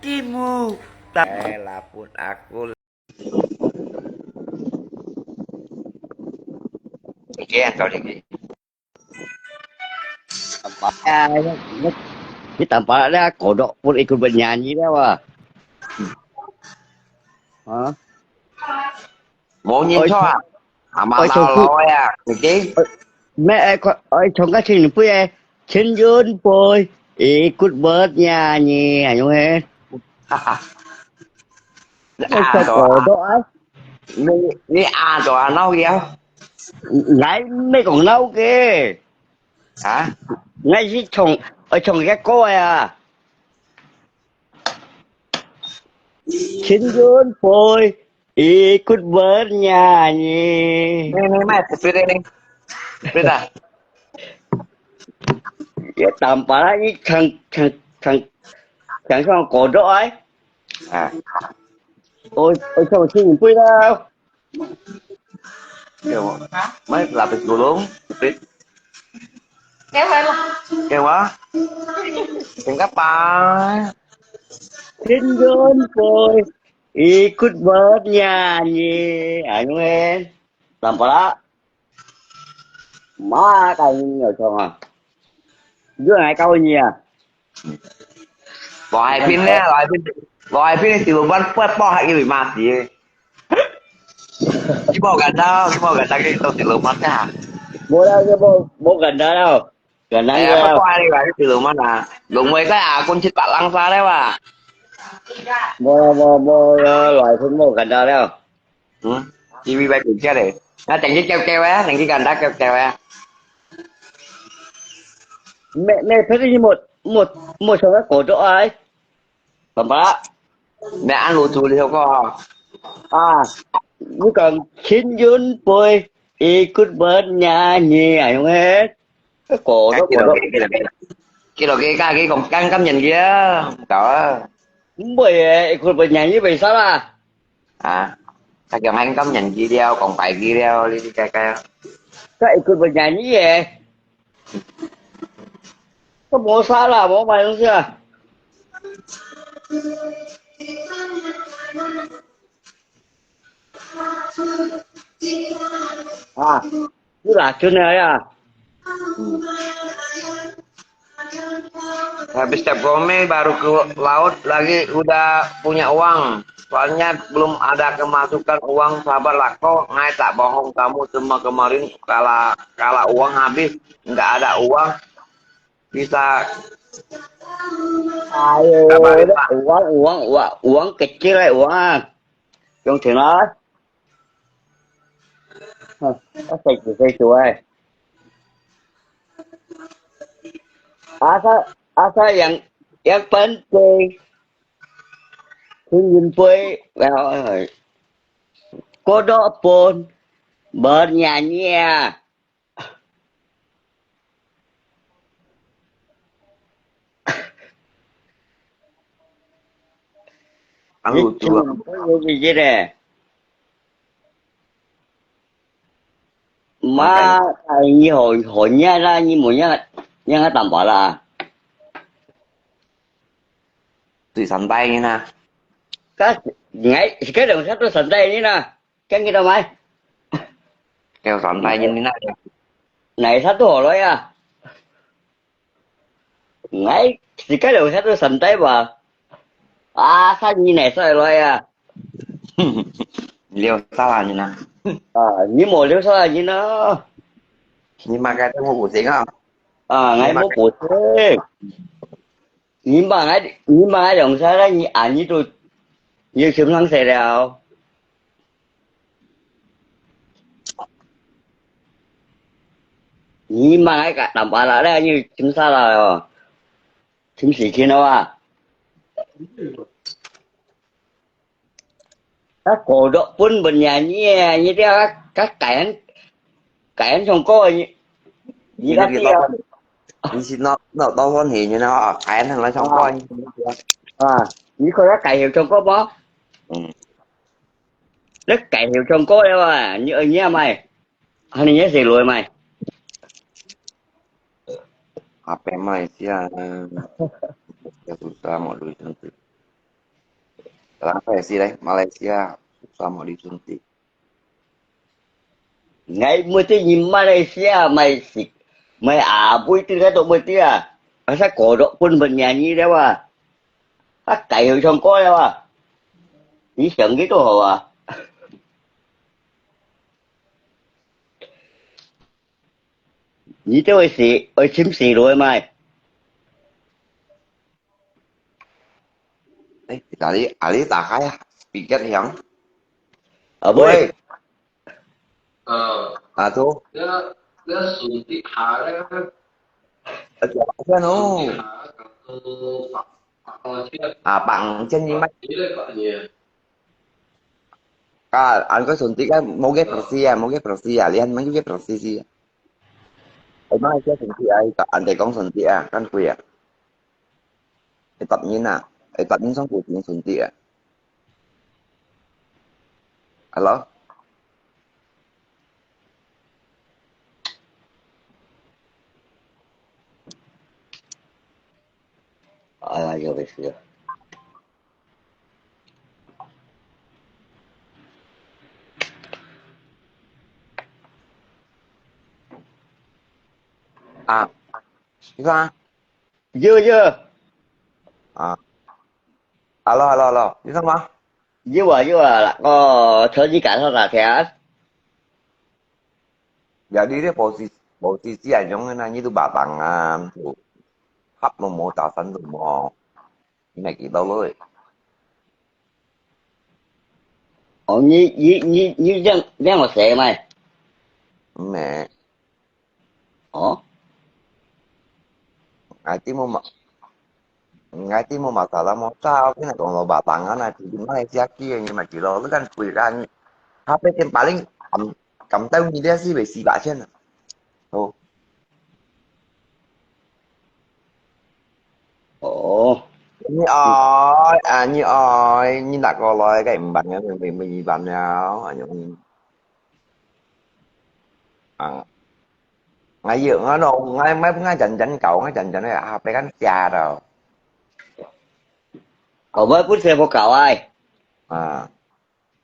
hatimu. Laput aku. Iya, kau lagi. Tampaknya ini tampaknya kodok pun ikut bernyanyi dah wah. Hah? Mau nhìn Ôi cho trời, à? Mà ôi trời nào chị, lôi à? Người chứ. mẹ ơi, ôi chồng các chị phụ em, chân duyên bồi, ikut bernyanyi, anh nghe. Ôi À trời rồi à. kodok ấy, Đi à rồi à nói gì không? ngay mấy còn nấu kìa, Hả? ngay chứ chồng, ôi chồng ghét cô à, chân duyên bồi, ikut bernyanyi. Nih mày split đi. Split à? Ya tampaknya ini thằng thằng con kodok ấy. À. Ôi chồng chị phụ đâu. Kêu mấy làm việc đồ luôn. Split. Kéo hơi luôn. Kêu quá. Đừng gấp ba. Sinjon boy ikut bernyanyi anh làm pala má cái nhiều xong à dưới này câu gì à Loại làm phim pala nè, loại phim này từ văn quét bỏ hay gì mà gì. Chứ bỏ gần đó cái tao từ văn cả. bố đâu chứ bố gần đó đâu gần nắng Eh, kia apa đâu tuh hari cái từ mana? Lúc mới cái à con chết bạn lăng xa đấy mà. bố loại phun bố gần đó đâu Ừ. TV bay cùng xe để. Nó chẳng cái keo á, chẳng cái gần đó keo á. mẹ thấy như một một một số các cổ chỗ ấy làm pala Mẹ ăn lụt chùi thì không có. à như còn Sinjon boy ikut bernyanyi anh hết cái Cái kia cổ là đó cái là cái là cái còn căng cắm nhìn kia. Trời ơi. bởi ikut bernyanyi vì sao à À. Cái kiểu anh cắm nhìn video còn phải video đi cái. Các ikut bernyanyi ya. Kok mau salah, mau main sih. Ah, itu racunnya ya. Habis tap gome baru ke laut lagi udah punya uang. Soalnya belum ada kemasukan uang sabarlah kok ngai tak bohong kamu cuma kemarin kala uang habis nggak ada uang bisa Ayo, kabarin Pak. uang kecil ya, uang. Yang jelas. Saya cuy. Asal yang penting Kunjung Pui rồi kodok pun bernyanyi ya. Ăn Chứ lụt chùa. không có gì chứ nè. Hoàn cảnh Má như hồi nhá ra như một nhá tầm bảo là tùy sắn tay như nào cái đường sắt nó sẵn đâyนี่นะcái gì đâu mày kêu sắn tay như thế nào này sắt tôi hỏi à ngay thì cái đường sắt nó sẵn đây mà à sao như này sao rồi à liều sao là như nào à như một liêu sao là như nó nhưng mà cái tôi ngủ tiếng không à ngay nhưng mà một bộ thế nhưng mà ngay đường sắt đó như à như tôi như sớm thắng xe nào nhưng mà ngay cả tầm bảo là đây như chúng ta là chúng sĩ kia đâu à các cổ động quân bên nhà như thế các cảnh trong coi như như các việc kia đó như xin nó to hơn thì như nó cái thằng nó xong coi à như coi các cày hiệu trong có bó ừ. rất cày hiệu trong có đâu à như nhá mày anh nhớ gì rồi mày HP mày sih ya susah mau duit nanti Kenapa ya sih, Malaysia susah mau disuntik. Ngày mới tới nhìn Malaysia mày vui từ cái tụi mới tới à sao cổ độ quân bên nhà như đó à phát cày hồi xong có đâu à chỉ sợ cái đồ hồ à như thế ơi xím xì rồi mày Ali tak kaya pikir yang, ở bên woi, Ờ, tuh, nó sụn tiết hạ đó, siapa aja no, sụn tiết hạ cả phạt phạt chứ bằng chân như phạt mấy, chỉ là phạt nhiều. anh có suntik kan, mau ghép Persia, lihat mau ghép Persia. Emang aja suntik ay, andai kong suntik kan kuya. Tập như nào? Tập những sống của chuyện suntik Alo? à giờ về xưa À, sao? dưa dưa À, alo, đi sao mà? dưa là có thớ gì cả thôi là thế Jadi dia posisi aja nanya itu batangan tuh, hap mau tasan tuh mau ini kita loh, như dân dân mà xe mày mẹ, ồ ngerti mau masalah mau tahu ini kalau batangan nanti di Malaysia kia nhưng mà chỉ lo itu kan kuliah HP yang paling cầm cầm tay như thế sih bị xì bả trên, tuh, ồ như oi, như là coi cái bạn nhá, mình bạn nhau, những à, ngay dưỡng nó đâu, ngay mấy ngay chành cậu ngay chành này HP cánh cha rồi, cậu mới phút xe của cậu ai à.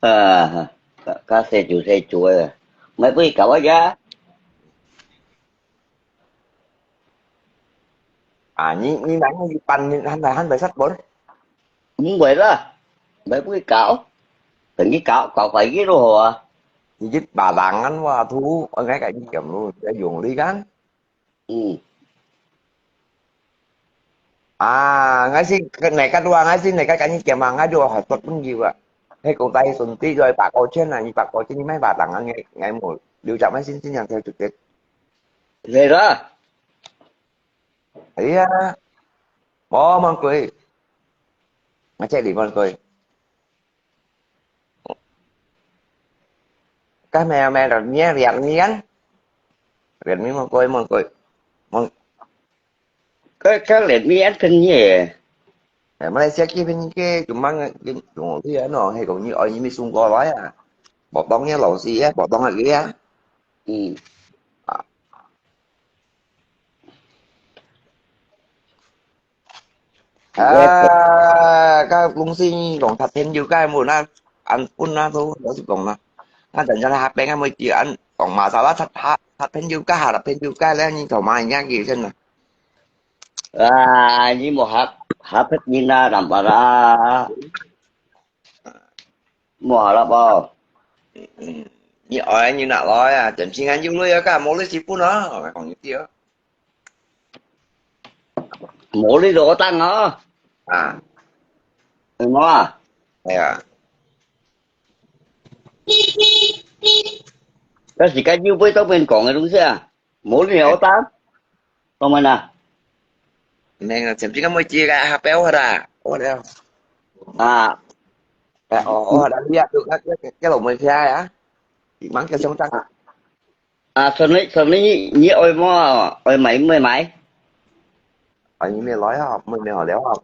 à cá xe chùa mấy bữa cậu ấy ra Như nãy như banh như hắn phải sách bốn muốn vậy đó mấy bữa cậu từng cái cậu phải cái đồ hồ à như giúp bà lặng hắn qua thú ở ngay cái kiểm luôn để dùng đi gắn ừ ngay xin cái này cái doang ngay xin này cái như kiểm mà ngay đùa hỏi tuột cũng nhiều ạ hay cổ tay xuân tí rồi bà có trên này như bà có trên như mấy bà lặng ngay ngay một điều trọng ngay xin nhận theo trực tiếp về đó ấy bó mong cười ngay chạy đi mong cười cái mẹ rồi nhé riệt miếng mong cười mong cái lệnh mi ăn thân nhỉ Malaysia kia bên cái cuma cái cuma cái nó hay còn như ở như sung co nói bỏ tông nhé lẩu xì á bỏ tông là cái á ừ ghét cái lung xin còn thật thêm nhiều cái muốn ăn pun thôi đó chứ còn nó thành ra là hạt bên mới chỉ ăn còn mà sao đó thật thêm nhiều cái hạt thêm nhiều cái lên như thầu mai nhá gì trên này như một hạt hết như na làm bà ra một hạt là bao như ở như nào nói chỉnh xin ăn chung lấy cả mỗi lấy xíu nó còn như kia mỗi lý đồ tăng đó à nó à đây cái gì cái như với tao bên còn này đúng chưa mỗi lý đồ tăng không anh à nên là chỉnh xin mới chia ra hạt béo hết ủa đây à đã biết được cái lồng mình khai á chị mắng cho xong trắng Sơn lý như ôi mò ôi mấy ở những người nói không mình hỏi đéo không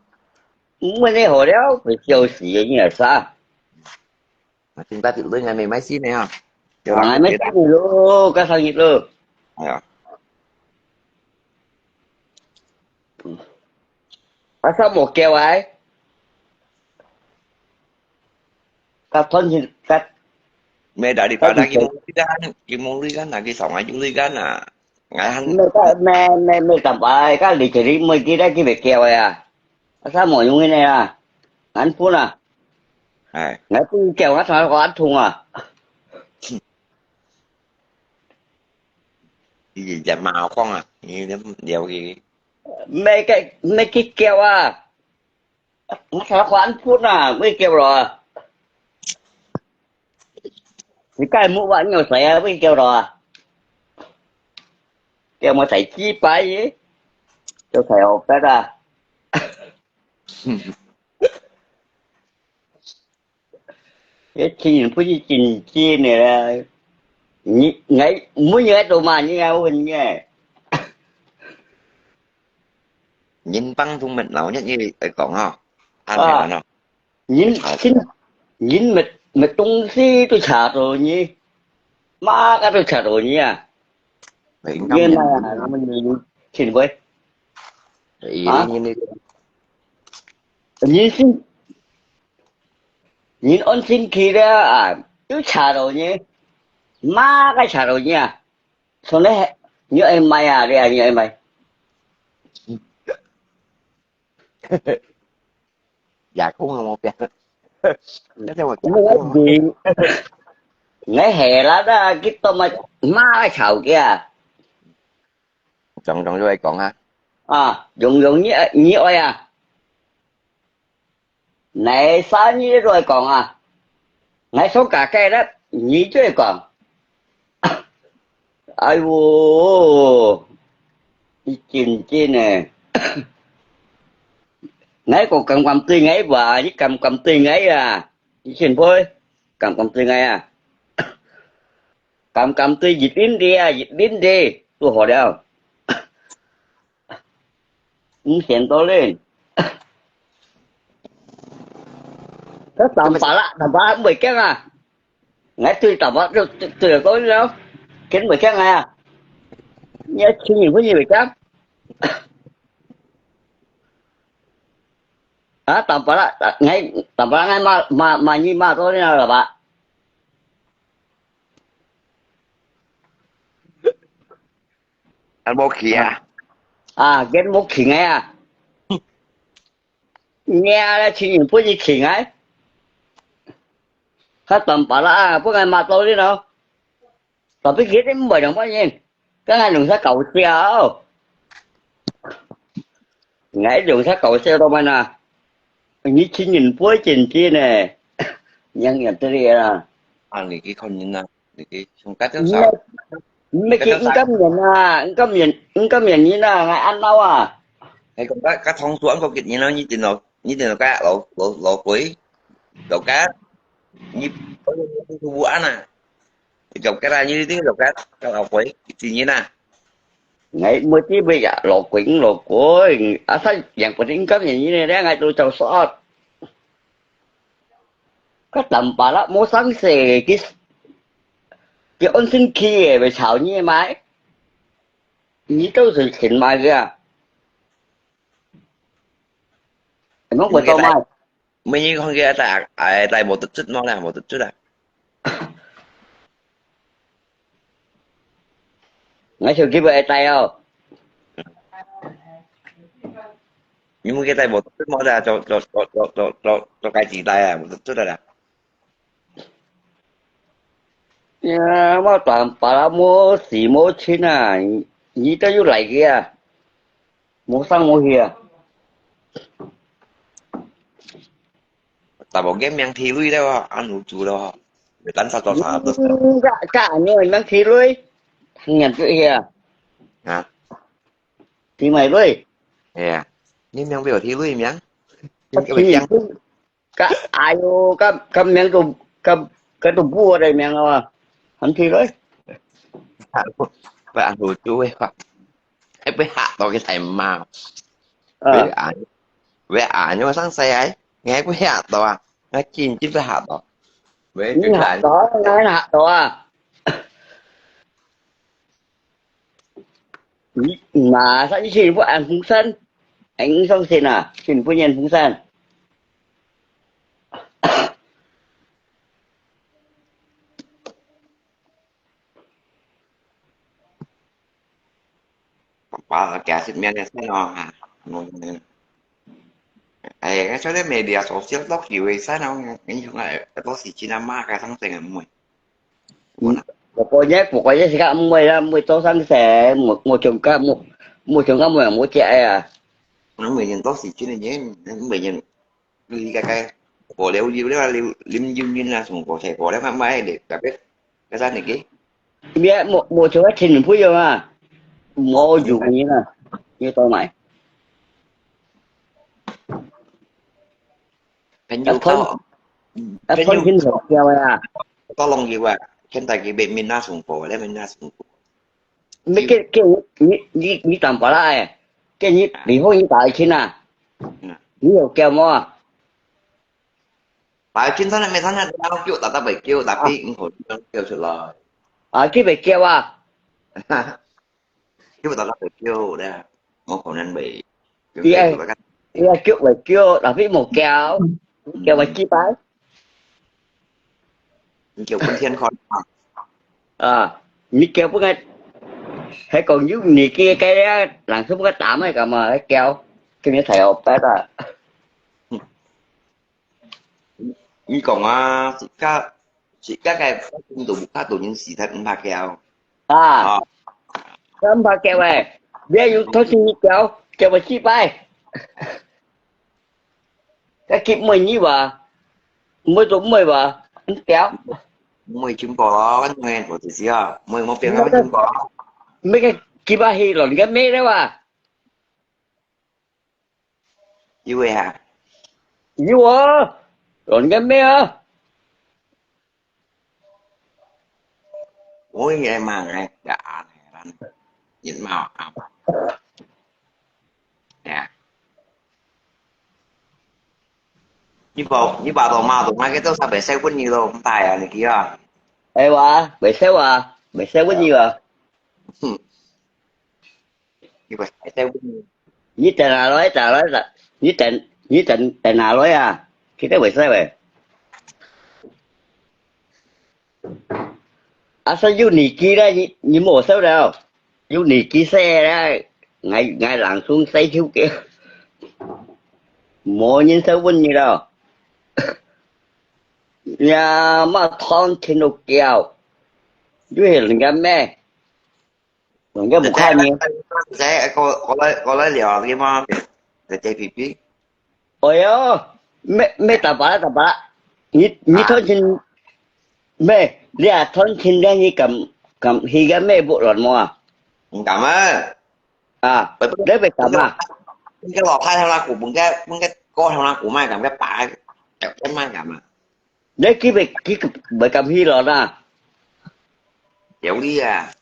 mới đây hồi đó phải chiều xỉ như là sao mà chúng ta tự lên ngày mình máy xin này không kiểu ngày làm mấy cái cái gì luôn cái sao nhiệt luôn đã sao một kèo ấy các thân thì các Mẹ đã đi các pada gì Kim Mong Ligan là cái sòng ai chúng Ligan à ngài hắn mẹ tầm bài các lịch sử mới kia đấy cái việc kèo à sao mọi người này à anh phun à à ngày phun kèo hết sao có anh thùng à cái gì chả màu con à như nó đều gì mấy cái kèo à nó sao có anh phun à mấy kèo rồi thì cái mua bán nhiều xe mấy kèo rồi kèo mà thầy chi phải gì cho thầy học cái ra cái chuyện của cái chuyện chi này là ngày muốn nhớ đồ mà như nhau hình nghe nhìn băng thùng mình nấu nhất như vậy còn không ăn hay là à nó nhìn xin nhìn mệt tung xí tôi trả rồi nhỉ má cái tôi trả rồi nhỉ à phải như công này nhận à mình xin với ý đi hả như đi nhìn xin nhìn ôn xin khi đó à tôi trả rồi nhỉ má cái trả rồi nhỉ à sau đấy như em mày à đây à như em mày dạ cũng không một dạ nó theo một cũng chắc cũng nói không gì ngày hè lá đó cái tôm mà má cái xào kia chọn chọn cho ai còn ha à dùng dùng như ơi à này sao như rồi còn à ngày số cả cây đó như chơi còn ai vô đi chìm chi nè ngày còn cầm cầm tươi ngày và với cầm cầm tươi ngày à đi xin thôi cầm tươi ngày à cầm tươi dịch đến đi tôi hỏi đâu hiện tôi lên thế tầm phá 10 cái à ngày tôi tầm phá từ tối đâu kiến 10 cái à nhớ suy nghĩ có gì vậy chắc à tầm phá ngày mà như mà tôi nào là bạn anh bố khía à kiến một khỉ ngày à nghe là suy nghĩ có gì khỉ ngày hết tầm phá là có ngày mà tôi đi đâu tầm biết ghét đến 10 đồng bao nhiêu cái ngày đường sát cầu xe không ngày đường sát cầu xe đâu mà nè như chỉ nhìn với trình kia nè nhân nhận tới đây là anh thì cái con nhìn nào thì cái phong cách nó mấy sao mấy cái cái nó sai ứng cấm nhìn như là ngày ăn đâu à hay còn cái thông xuống câu kịch như thế nào cá lộ quỷ lộ cá như có cái vụ án à thì chụp cái ra như thế lộ cá cái lộ quỷ thì như nào ngày mới chỉ bây giờ lộ cuối à sao dạng của ứng cấm nhìn như này đấy ngày tôi chào sót cái tầm bà lá mua sáng xe cái ôn sinh kia về chào như máy như tôi sự xịn mai kìa nó vừa cái tao tay mai mấy như con kia tại một tích tích nó là một tích tích à ngày xưa kia về tay không nhưng mà cái tay một tích tích nó ra cho cái chỉ tay à một tích tích là mà toàn bà lá mua xỉ mua chín à như tôi vô lại kia mua sang mua hìa tại bộ game yang thi lui đâu anh hữu chủ đâu để đánh sao cho sao được cả người mang thi lui thằng nhận cái hìa hả thì mày lui yeah nhưng yang biểu thi lui miếng cái cái việc gì chăng cái ai vô cái miếng cái tụ bùa đây miếng nào à hắn thi lui và anh hữu chủ ấy hãy với hạ to cái thầy mà ờ với ả nhưng mà sáng xe ấy nghe với hạ to à nó chín chứ với hạ to với những cái hạt lại đó ngay hạt đó à mà sao như xin của anh Phùng Sơn anh xong xin à xin của nhân Phùng Sơn Para que hace media sana cái số đấy media sosial tao hiểu về sao nào những chúng này tao chỉ chỉ là ma cái thằng tiền mày buồn à pokoknya sekarang mulai lah, mulai tahu sang saya, mau cungkap, mau cungkap mau cek ya. nó mày nhìn tao chỉ chỉ là nhé mày nhìn đi cái bộ leo gì đó là lim dương như là sùng cổ thể cổ đấy mà mai để cả biết cái ra này kia Biar mau cungkap chin pun je mah, mau juga ni lah, ni tahu mai. cái nhu tao cái Phone nhu chin sọc keo ya. tao lòng gì vậy cái tại cái bên mình na sùng cổ đấy mình na sùng cổ Mấy cái ni tầm bả lại, cái ni离婚你打chin à, ni有keo么？ tại chính thân này mày thân này tao kêu tao phải kêu tao biết hồi kêu sự lời À cái bị keo à, kêu tao phải kêu đây một khẩu nên bị kêu bị keo, tapi mau keo, keo bị chi bái. kiểu quân thiên khó À, ni keo pun kan, hay còn dưới ni kia cái đó, làm số cái tạm hay cả mà cái keo, cái này thầy học bé à. như còn chỉ các cái tụ các tụ những sự thật ba kèo À, không phải keo này, bây giờ thôi xin keo, keo bị chi bái. Cái kịp mình như vậy, mới tụi mày vậy, kéo. mười chim bò cái nghe của chị xíu mười một tiếng cái chim bò Mấy cái kịp hi lộn cái mê đó mà. như vậy à Như vậy, lộn cái mê á. ôi em mà này đã này nhìn màu nè như bà tổ màu tổ mai cái tao sao phải xe quân nhiều đâu không tài à này kia Ê bà, bị xéo quá nhiều à. như vậy xe quân Như tên nào nói là, như tên nào nói à. Khi tới bị xéo về. À sao dù nì kia đó, như mùa xéo đâu. Dù nì kia xe đó, ngay làng xuống xây thiếu kia. Mùa nhìn xéo quân như đâu. Nhà mà thon trên nụ kèo. Dưới hình cái mê. Còn cái một hai miếng. sẽ có lấy liều cái mà để chơi phí phí Ôi ơ, mê tập bả. Như thon trên mê. Lý à thon trên ra như cầm hi cái mê bộ lọt mùa. cảm ơn À, đấy phải cầm à. cái lọ thay theo là của một cái co theo là của mai cảm cái bả cái mai cảm à Đấy cái bị cầm hi lọt à. kiểu đi à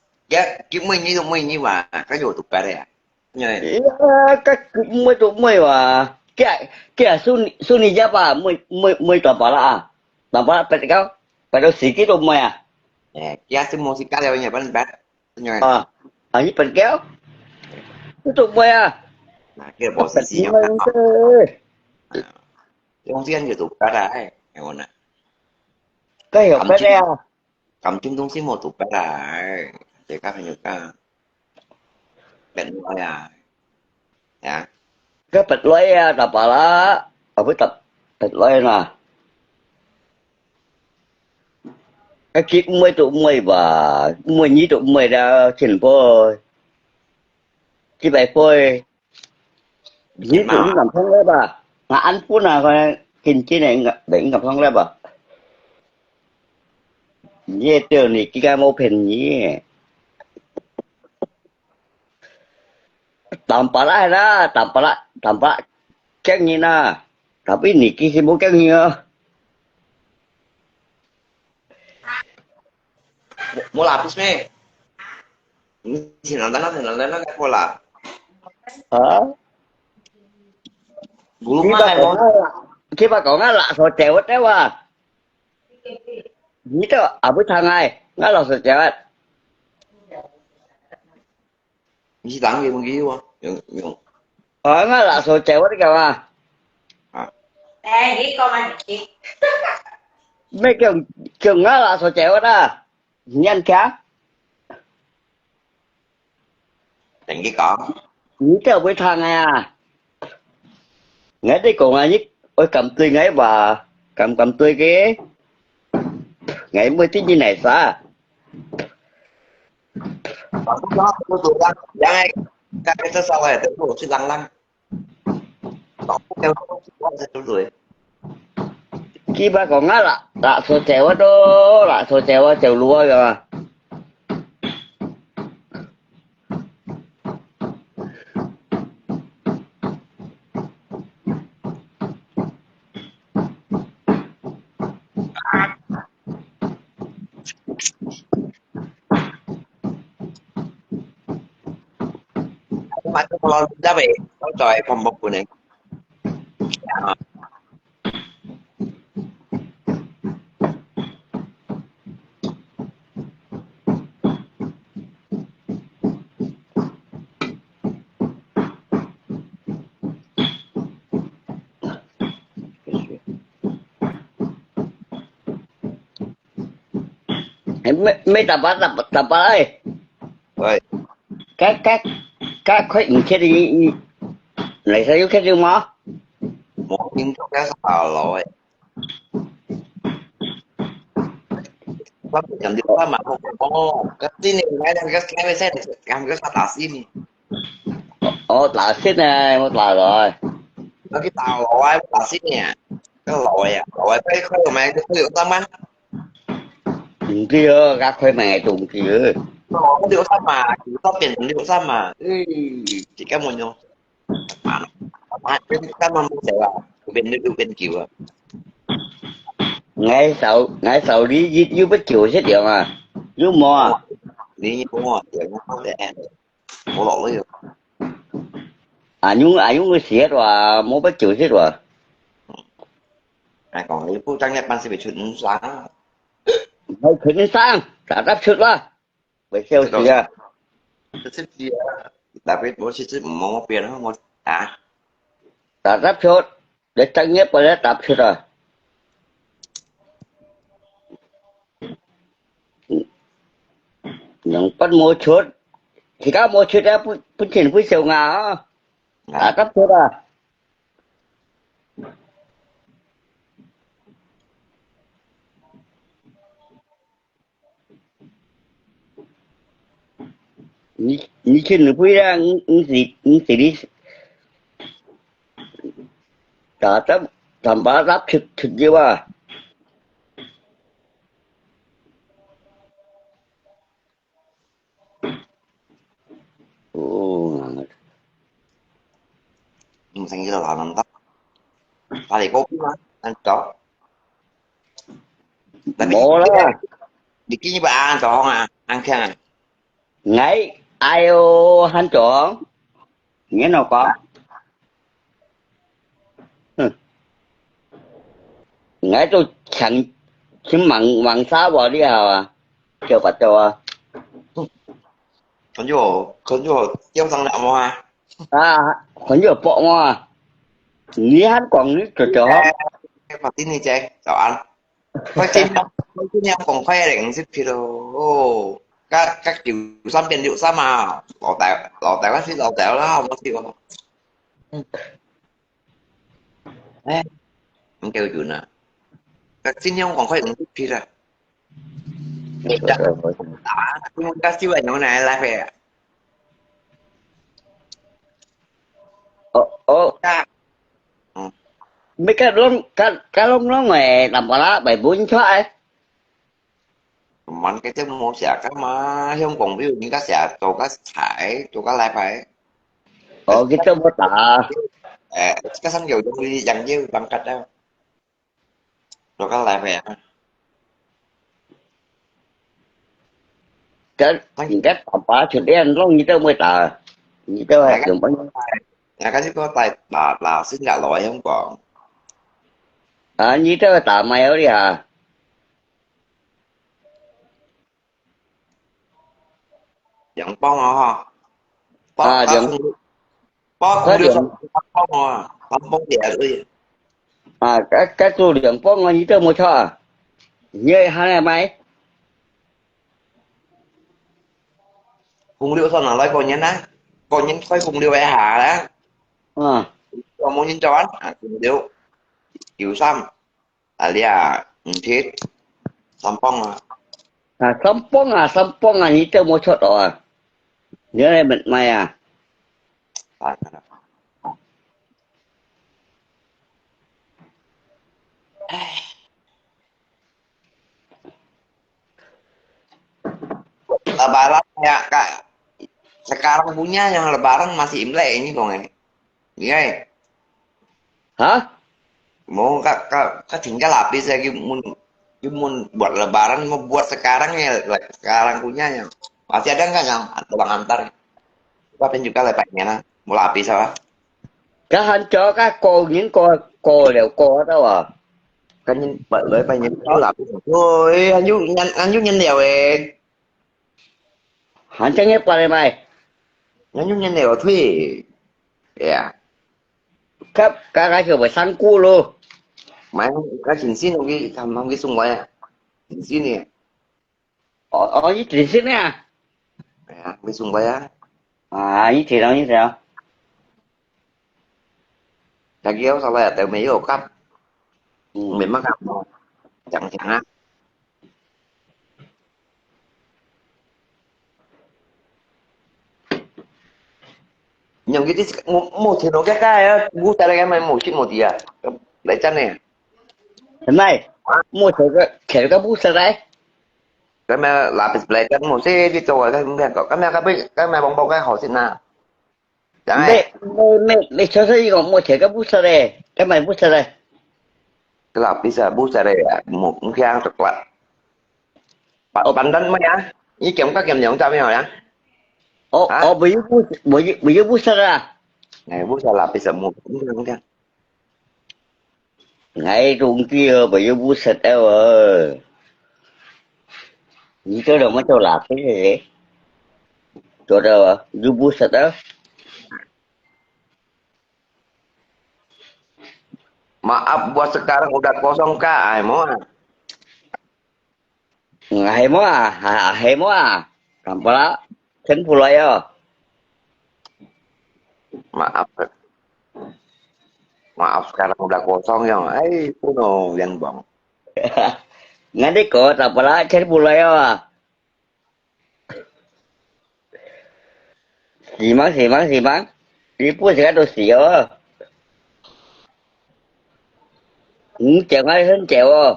chứ mình như mà cái đồ tục cái đây à như này Các tụi mày mà. Cái su ni giáp à, mày tập bả à. Tập bả phải cao. Phải đâu xí cái tụi mày à. nè giá xin mua xin cá leo nhà bán bát như này Như phần kéo. Cái tụi mày à. cái bộ xì xì Mày nhau ơi. cái không riêng về tục cái đấy hiểu nè Cái hiểu cái đây à. cầm chung tung xí một tục cái đấy để các phải nhớ cả bệnh nói à dạ Cái bịch lấy tập bả lá. Ở với tập bịch lấy nè. Cái chiếc mới tụi mày và mày nhí tụi mày ra trình phôi. Chị bày phôi. Nhí tụi nó làm thông đấy bà. Mà anh phút nào coi kinh chế này để gặp thông đấy bà. Nhí trường này cái mô phình nhí. Tạm bả lại đó, tạm bả chắc như nè. Tapi ni kia bố chắc như. mua làm cái thì nó cái cô là gulu mana mau Khi bà có ngã lạ sổ chéo hết đấy bà. Như thế ở với thằng ai, ngã lạ sổ chéo hết. gì tặng gì bằng gì quá dùng Ngã lạ sổ chéo hết kìa bà. Ê, nghĩ con anh chị. Mấy kiểu ngã lạ sổ chéo hết à. Nhanh khá. Chẳng cái có. Nhí tao với thằng à. Ngay đây còn là nhất. Ôi cầm tươi ngay bà. Cầm tươi cái. Ngay mới tí như này xa. Đó, tôi lăng. Jangan cái sau này tôi sẽ lăng lăng. Đó, theo tôi rồi. Khi bà còn ngá lạ số chéo đó. Lạ số chéo chéo lúa rồi mà. Mà tôi lo đã về nó trời phòng bọc của này. Mấy tập ơi. Rồi, Các khuyết chết đi. Này sao yếu khét đi mà. một những cái sao rồi. Có nhận được mà không có cái tin này cái mới xét làm cái tả sim Ồ tả xích này. Một tả rồi. nó cái tàu loại tả sim nè cái loại cái khối mà cái liệu tâm á Kia các khuyết mẹ trùng kia. nó liệu tâm mà chỉ có tiền liệu tâm mà chỉ cái một nhau mà cái mong sẽ là bên kiểu à Ngay sau đi dưới bất chịu hết điều mà. Dưới mò. đi như mua thì nó không để mua lộn lấy được Nhung người xếp và mua bất chịu hết rồi. còn cái phút trang nhất ban sẽ bị chuyện sáng Thôi khuyến sang. Trả đáp chút đó. Bởi theo xìa. cái xếp gì đặc biệt bố xếp một tiền không một Trả đáp chút. Để trang nhất và để đáp chút rồi. Những bắt mua chút. Thì các mua chút đó. Phút trình phút siêu ngà. Trả đáp chút rồi. Như trên phút ra. Như gì đi. Trả đáp. Thầm bá đáp chút chứ bà. thành như là làm tóc ta thì có mà anh chó Bộ đó. đi kia như bà ăn chó không à ăn khen à Ngay ai ô hắn chọn. Nghĩa nào có. Ngay tôi chẳng chứ mặn xá bò đi hào à. Cho bà cho à. con vô trong thằng nào mà Còn nhiều bộ mà. Nghĩa hắn còn nước cho mà tin đi chơi chó ăn phải tin nhau còn khoe để xếp thì đồ các kiểu xăm tiền điệu xăm mà lọ tẹo cái lọ tẹo đó không có chịu không kêu chuyện nè các tin nhau còn khoe đừng xếp thì ra các siêu ảnh này là phải mấy cái lông nó ngoài làm bà lá 74 cho ấy. mình cái thứ mua xả các mà không còn ví dụ như các xả tổ các thải tổ các lại phải Cái tôm bò tạ. các xăng dầu trong đi dặn với bằng cách đâu rồi các lại phải Cái tầm bá chuyện đen lông như tao mới tà. Như tao hạt dùng bánh. cái thứ có tài là xin gà loại không còn Như tao tà mày ở đi à. giọng bông hả Dần. không đưa xong bông hả bông dẻ rồi Cái tu lượng bó ngon như tao mua cho à. Như hai này mày. không đưa xong là lấy con nhắn đấy Còn những khói cùng điều bài hạ đó. Còn muốn những cho anh cùng điều kiểu xăm thiết xăm phong Sampong ni tu mo chot oh. Nhớ đây mình mày à. Lebaran ya kak sekarang punya yang lebaran masih Imlek ini kok ini iya Hả? mau kak tinggal lapis lagi mun buat lebaran mau buat sekarang ya sekarang punya yang masih ada nggak yang bang antar apa juga lepasnya nah mau lapis apa Các anh cho các cô những cô đều cô đó à. kan nhìn bật với bài nhìn có lapis thôi anh giúp nhanh đều ấy Hắn chẳng nghe qua đây mày. anh giúp nhanh đều thôi ya Các cái kiểu phải sang cu luôn. mà các chính xin không cái xung quanh à chính xin nè Ở với chị xích nè. cái xung quanh á Với chị đâu như thế nào? Lagi aku salah ya, teo meyo kap. Memang kamu jangan nhưng cái một thì nó cái á, gu ta đây em một chuyện một gì à, lấy chân này. Thế này, mua thẻ cái bút đây. Cái mà làm lấy chân một xe đi rồi cái mẹ bong bong cái hỏi xin nào. Mẹ cho thấy còn mua thẻ cái bút đây. Cái mày bút đây. Cái là pizza bút ra đây một cái ăn thật là. Bạn đánh mấy á? Ý kiểm các kiểm nhận cho mấy hồi á. Bởi vì bút ra. Này bút ra là pizza một cũng không. Ngay trong kia bởi vì bút sạch đâu rồi. Như chỗ đâu mà chỗ lạp cái gì vậy? Chỗ đâu à? Dù bút sạch đó. Maaf buat sekarang udah kosong kak, ay mo ah. Hay mo à? Làm pala. Chính phụ lại à? Maaf sekarang udah kosong ya. Puno yang bang. Ngay đấy có làm pala chính phụ lại à? Gì mang? Đi bút sạch đồ xỉu à? Chèo ngay hơn chèo à?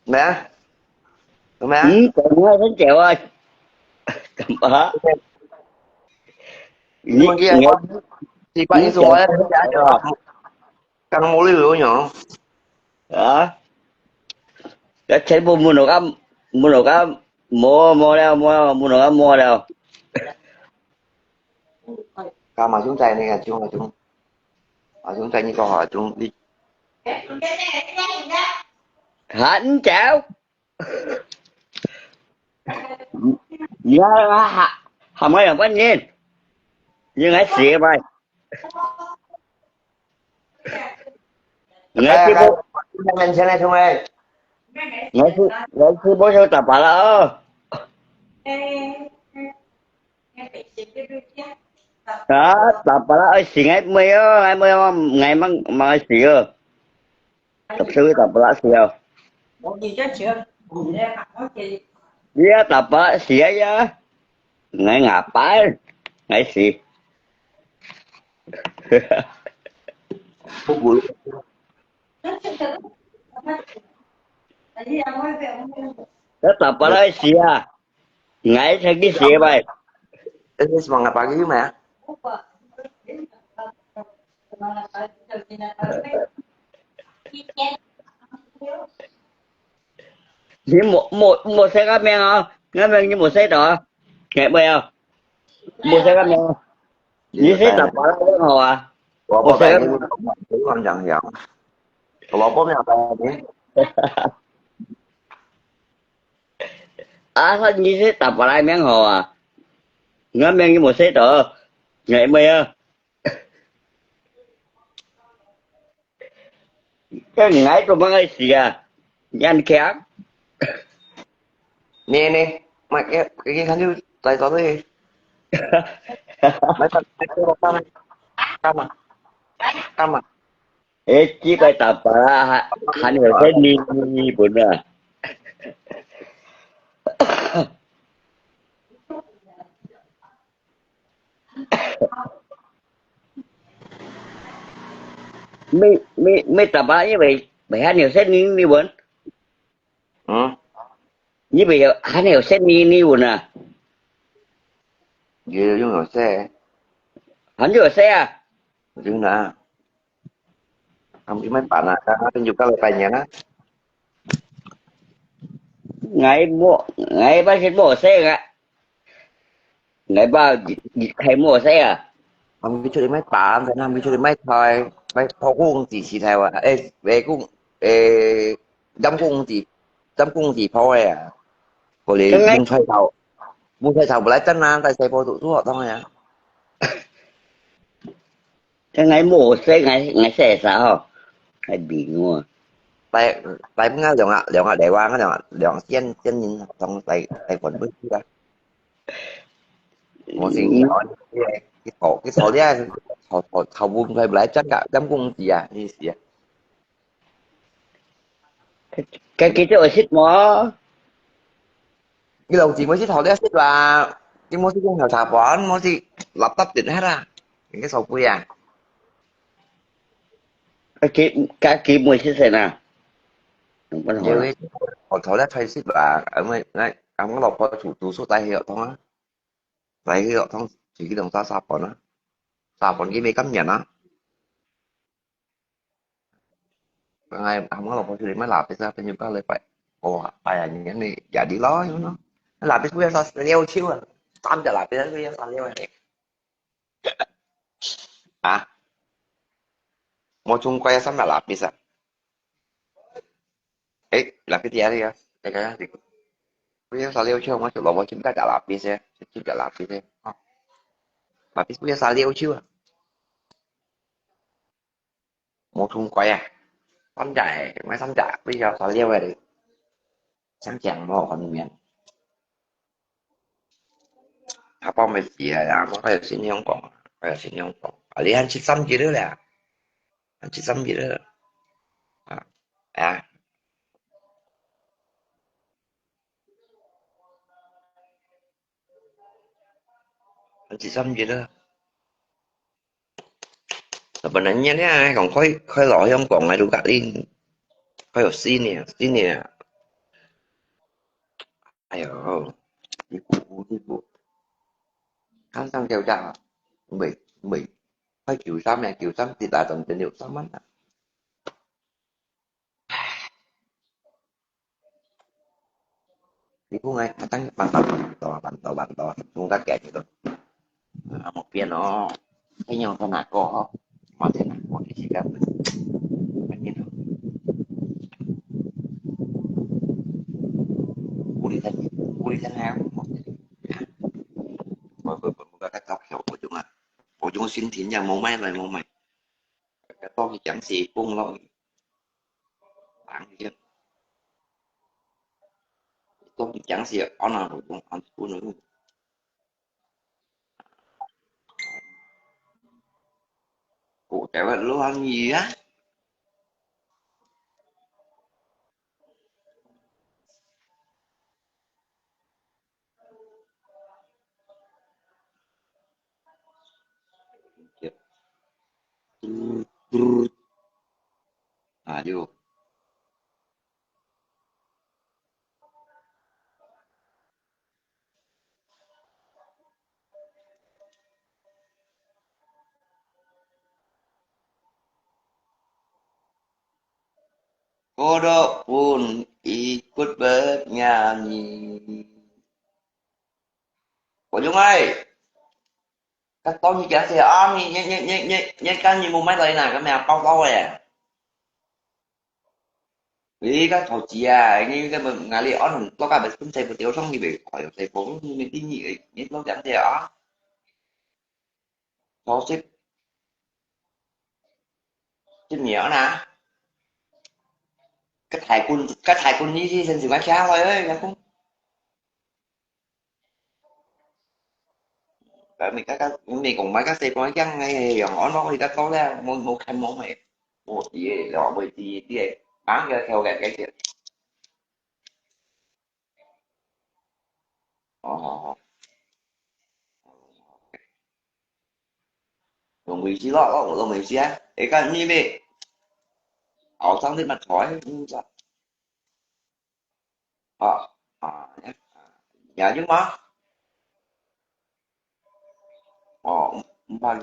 Mẹ? Mẹ? Chèo ngay hơn chèo à? Cầm bả. Nhưng kia thì bạn như số ấy giá cho căng mũ lưu nhỏ. Đó. Cái chính phụ mua đồ cam mua đâu. Cao mà chúng tay này là chúng ở chúng tay như câu hỏi chúng đi. Hạnh chào. Nhớ hàm mấy làm bánh nhìn. Nhưng hãy xịa mày. Ngay khi bố Mình xe này không ơi. Ngay khi bố sưu tập là đó tập là ơi xì ngay mày á ngày mà xì ơ tập sư tập là xì ơ gì chứ chưa yeah tập là xì á ngay ngả bái ngay xì Phúc vui. đó tập là xì à ngay theo cái xì mày Ini semangat pagi mẹ. chỉ một xe cá men không cá men như một xe đó nghe bơi không một xe cá men như xe tập ở đó hồ à Một xe cá men con dần dần. Bỏ bố mẹ ta đi. Sao như xe tập ở đây men hồ à ngắm men như một xe đó nghe bơi không cái ngái trong mấy gì à nhanh khéo nè nè mà cái khăn như tại sao thế mấy con mấy con cam à cam à Eci kau tak apa, hanya saya ni pun lah. Mấy tập á như vậy, vậy hanya saya ni pun. ừ Như vậy hanya saya ni pun lah. ghê chứ ngồi xe Hanya saya. chứ nè không chỉ mấy bạn à nó trên dục cái lời nhà nó Ngày ba sẽ bỏ xe cả. Ngày ba khai mua xe à. không biết cho đi mấy bạn thì năm biết cho đi mấy thôi mấy thâu cung gì chỉ theo à ê về cung ê dâm cung gì thôi à còn Cái lại ngày mua thuê tàu lại chân nam tại xe vô tụ số thôi à cái ngày mua xe ngày xe sao? Ngày bị mua. tại tại cũng nghe lượng à để qua cái lượng chân chân nhìn trong tại tại quần bước kia mộtสิ่งnhỏ cái thầu đấy thầu buông thuê lại chân cả dâm cung gì à đi gì à Cái chỗ xích mó. cái đầu chỉ mới chỉ thầu đấy là cái món cái nhỏ thả bón món gì lắp tắp điện hết à cái sầu quy à Cái kia mua chiếc xe nào? Không có hỏi nhiều là. cái thầu đấy thay xích là ở ngoài này ông có lọc qua chủ tú số tài hiệu thông á tài hiệu thông chỉ cái đồng ta sạp còn á sạp còn cái mấy cắm nhận á ngày không có lọc qua thì mới làm cái ra bên những cái lời phải ồ phải là những cái này giả đi lo nó làm cái quy sao leo chiêu à tam giờ làm cái quy sao leo này à một chung quay xong là làm bisa ấy là cái gì đi cái gì quy sao leo chiêu mà chủ lọc qua chúng ta đã làm bisa chúng ta làm bisa mà biết quy sao leo chưa một chung quay à xong chạy mấy xong chạy bây giờ sao leo về được sáng chẳng mà còn miệng 아빠 메시야 아빠가 신용공 아빠가 신용공 ali han 13 là han 13 à à han 13 sebenarnya nih còn khói khói lọ không còn ai được gạt đi khói ở xin nè ayo đi phụ hắn sang theo cha bị khói kiểu xăm thì là tổng tình hiệu xăm mắt thì cũng ngay tăng bàn to chúng ta kể như đó một viên nó thấy nhau thế nào có mà thế nào có cái gì cả mình Uli thân hao mọi người các tóc hiểu của chúng xin thiện nhà mẫu may lại mẫu mày cái to thì chẳng gì cung lo bạn gì to thì chẳng gì ở nào cũng ăn cuốn nữa cụ trẻ vậy luôn ăn gì á à vô Kodok pun ikut bernyanyi. Cô Dung ơi, các con như cả xe ôm như cái như mua máy tay nào cái mèo bao bao à. Vì các thầu chị à, như cái mình ngài li on có cả bệnh cũng xe một tiểu xong như vậy, khỏi xe cũng như tin nhị như nó chẳng xe ó. Thầu xếp xếp nhẹ nè. Cái thầy quân như thế xin sự bác cháu thôi ơi, là cũng Tại mình cũng mấy cái xe nói chăng ngay giờ họ nói đã có ra mua khai món này một gì họ bởi thì bán ra theo cái chuyện họ rồi mình chỉ lo rồi mình sẽ cái như vậy họ xong thì mặt hỏi họ nhà chứ má họ ba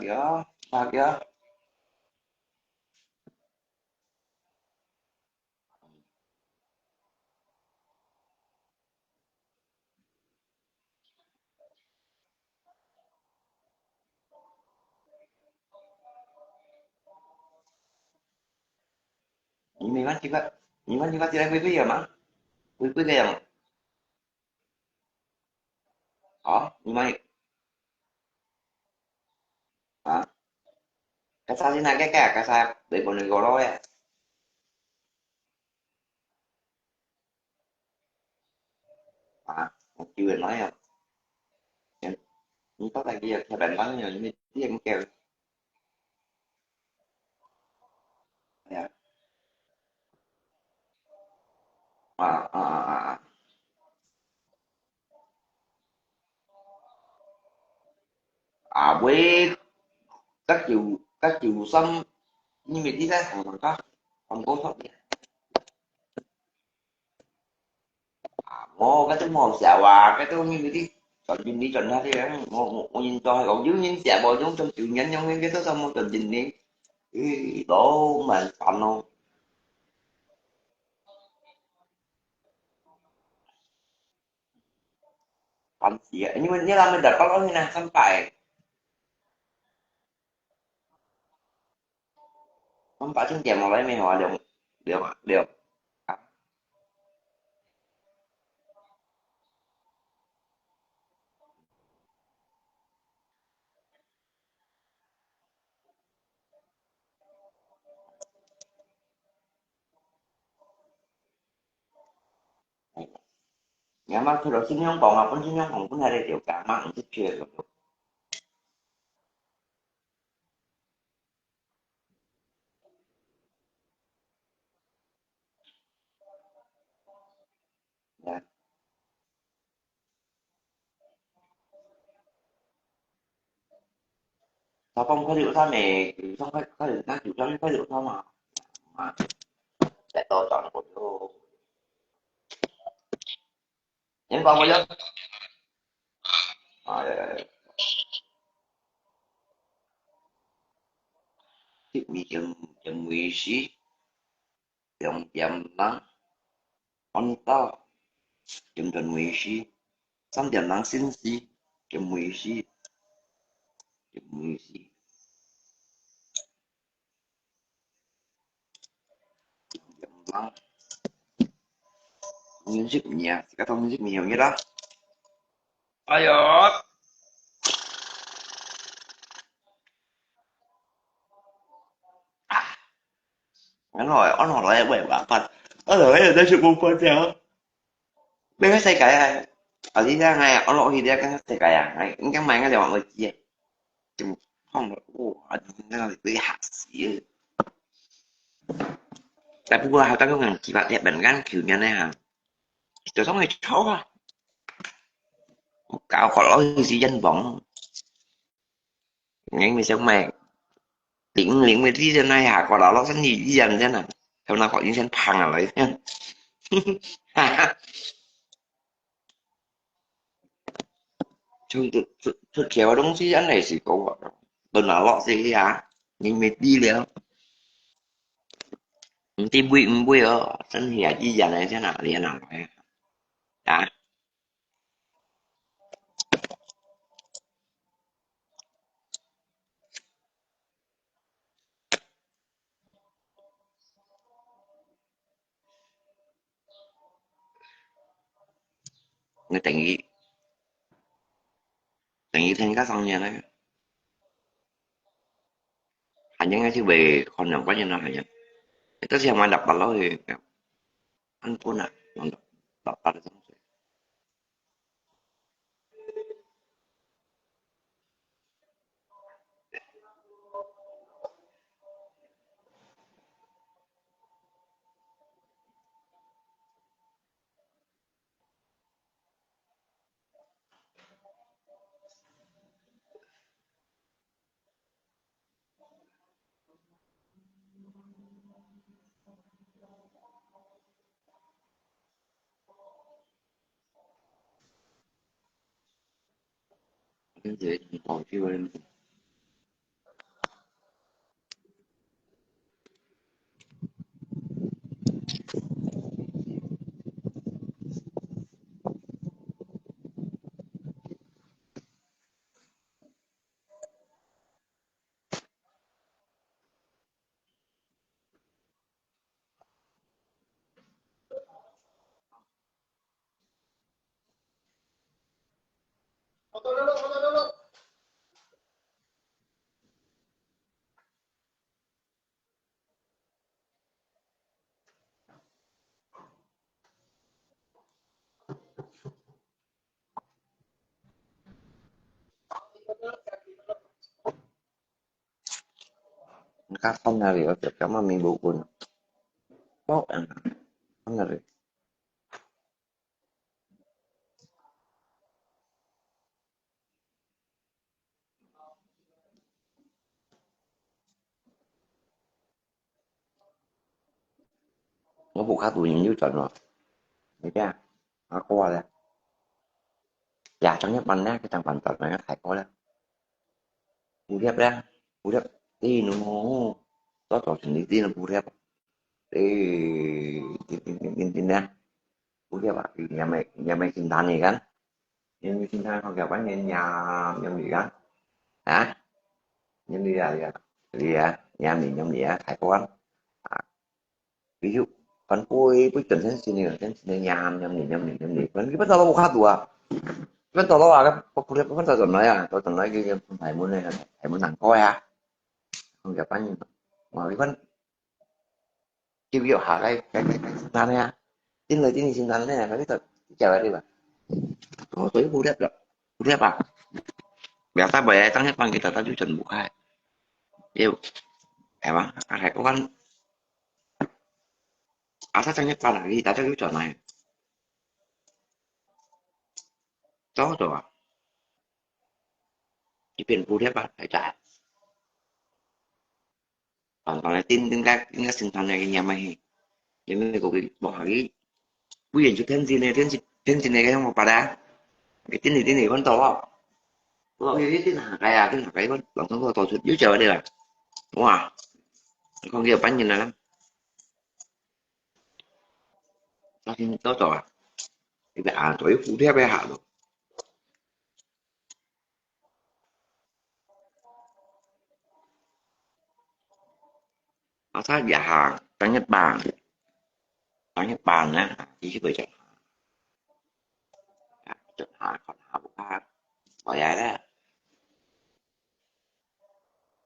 kia nhưng mà chỉ là quý giờ mà quý cái mà họ nhưng mà à, cái sao thế này cái sao để bọn người gọi đó chưa nói không nhưng có tay kia theo bạn nói nhiều nhưng mà em kêu dạ. à, à, à, với các chiều xâm như mình đi ra còn có không có thoát mô cái thứ mô xạ hòa cái thứ như mình đi còn nhìn đi trình ra thì mô nhìn cho cậu dưới những xạ bò chúng trong chịu nhanh trong cái thứ xong mô trình nhìn đi cái đổ mà phạm không phạm gì nhưng mà như là mình đặt có lỗi như nào xong phải không phải chúng chèm một lấy mày hỏi được được được nhà mà thôi rồi xin nhóm còn học xin nhóm còn cũng hay điều cả mạng chút chuyện rồi dạ. Sao không có liệu sao mẹ không có được các chủ cho có liệu sao mà tại tôi chọn một đồ nhấn con bao giờ thiết bị chừng chừng mười xí dòng chậm lắng on to chừng chừng mười xí xong chậm lắng xin xí chừng mười xí chừng mười xí chậm lắng nguyên sức nhà các thông sức nhiều như đó ai ơi anh hỏi lại bởi bạn phật anh hỏi là đây sự buồn phật sao bên cái xe cái ở đi ra này anh lỗi thì ra cái xe cái này cái máy cái gì mọi người gì chừng không anh nó bị hạ xí tại bữa hao tao ngàn chỉ bạn đẹp bệnh gan kiểu như này hả tôi sống ngày chó cạo khỏi lỗi gì danh vọng ngay mình sống mẹ tiếng liền với đi trên này hả có đó nó sẽ gì đi dần thế nào theo nó gọi những sen phẳng ở đấy nha chứ thực kéo đúng chứ anh này chỉ có tôi nói lọ gì hả nhưng mệt đi liền tìm bụi bụi ở sân hè đi dần này thế nào liền nào đã người tình nghĩ thêm các xong nhà đấy hanya nga sih be kon yang banyak nah hanya itu sih yang mandap kalau kan pun nak mandap dapat cái gì còn chưa lên không nào thì ở trong mà mình bụng quần bóp ăn không nào thì nó bụng khác tụi nhiều trận rồi thấy chưa nó qua đây dạ trong nhất bánh á cái thằng bánh tật này nó phải có đây bù thép ra bù thép đi nó có trò chuyện đi là bù thép đi tin ra bù thép ạ nhà mày sinh thành gì kan nhân sinh thành không gặp bánh nhà nhân gì kan hả nhân đi ra đi ra nhà mình nhân gì á phải có ví dụ con vui với tuần sen sini nyam ni kan kita tahu bukan dua kan tahu lah kan populer kan tahu ya cái phải muốn này phải muốn thằng coi à không gặp anh mà cái con kêu biểu hạ cái sinh thành này tin lời tin gì sinh thành này phải biết thật chào đi bà có tuổi phụ đẹp à bé ta bè tăng nhất bằng kita ta chú trần bukai yêu em á thầy có con ta tăng nhất bằng là gì ta cho chú trần này chó rồi chỉ biển phụ đẹp à phải trả còn lại tin các sinh thành này nhà mày nhà mày có cái bỏ cái quy định cho thêm gì này cái không pada cái tin này vẫn to không có cái tin là cái vẫn lòng thông to dưới trời đây là đúng không con kia bánh nhìn này lắm nó tin to to cái bà tuổi phụ thép bé hạ rồi nó thấy giả hàng tăng Nhật Bản á chỉ cái vậy chẳng hạn còn hạ bộ ba bỏ giá đó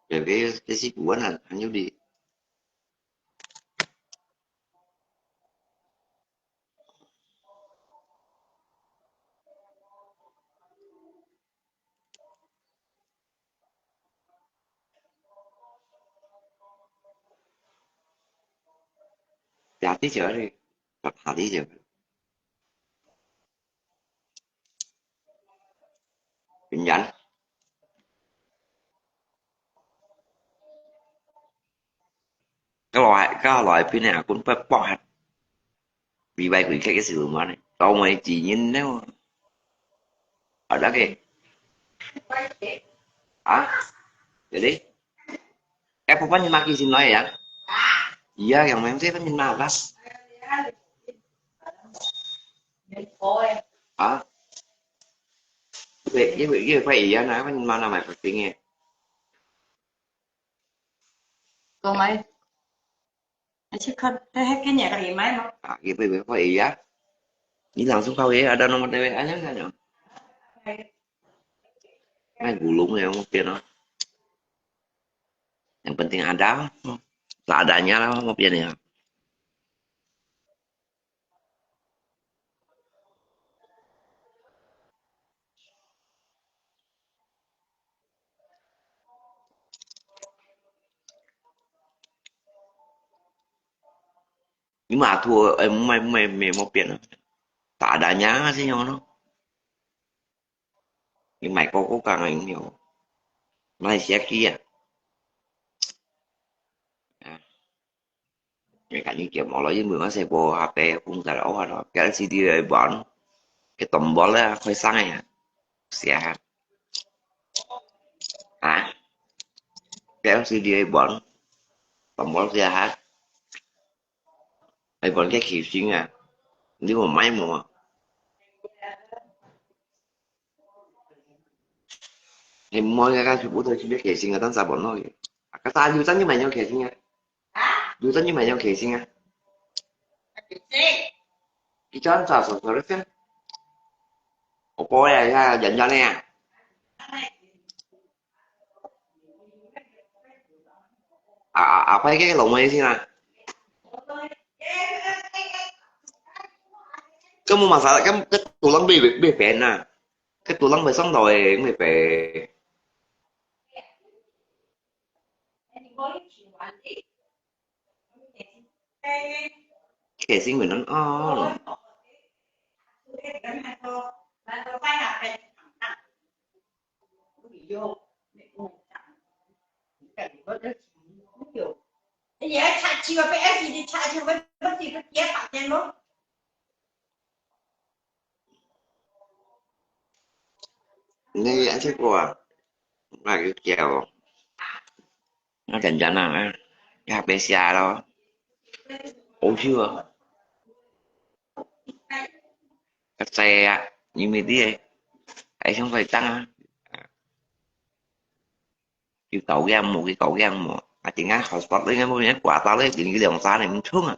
về cái ship của là anh nhiêu đi giá tí chở đi hoặc hạ tí chở bình dẫn cái loại phía nào cũng phải bỏ vì vậy cũng cái sự mà này đâu mày chỉ nhìn nếu ở đó kìa hả vậy đi em không có nhìn mà kia xin nói vậy iya yang main saya kan nhìn nào đó hả việc phải iya nói có nhìn mà nào mày phải tiếng nghe Còn mày chứ không cái nhà cái gì máy mà việc phải iya ini langsung kau ya ada nomor TWA-nya nggak nyok? Gulung ya mungkin no. Yang penting ada, tak adanya lah mobilnya ya. Nhưng mà thua em mày mobil no. Tak adanya sih nyok no. Nhưng mày có càng anh nhiều. Malaysia kia. Ngay cả những kiểu mọi loại với mượn xe bộ HP cũng tại đó rồi Galaxy đi rồi bọn cái tầm bó là khói xăng này xe À, kéo CD bọn bọn ra hát hay bọn cái khí sinh à nếu mà máy mà thì mỗi cái chủ tôi chỉ biết khí sinh ở trong xã bọn thôi cái ta dù như mày nhau khí sinh à dù như mày nhau khí sinh à cái chón sao sao sao đấy một cô này ra dẫn cho nè phải cái lồng này xin à cái mà sao cái tủ lắng bị phèn à cái tủ lắng bị xong rồi bị phèn khí sinh mình nó bây giờ chạy chiều bé gì đi chạy chiều với bất kỳ cái kia phải nhanh lắm. nên anh thích qua là cái kèo nó dành cho nào cái hạt BCA đó ủa chưa cái xe như mấy tí ấy ấy không phải tăng á cái cậu cái ăn một cái cậu cái ăn một à chị ngã khỏi sport lấy cái môi nhát quả tao lấy cái đường xa này mình thương à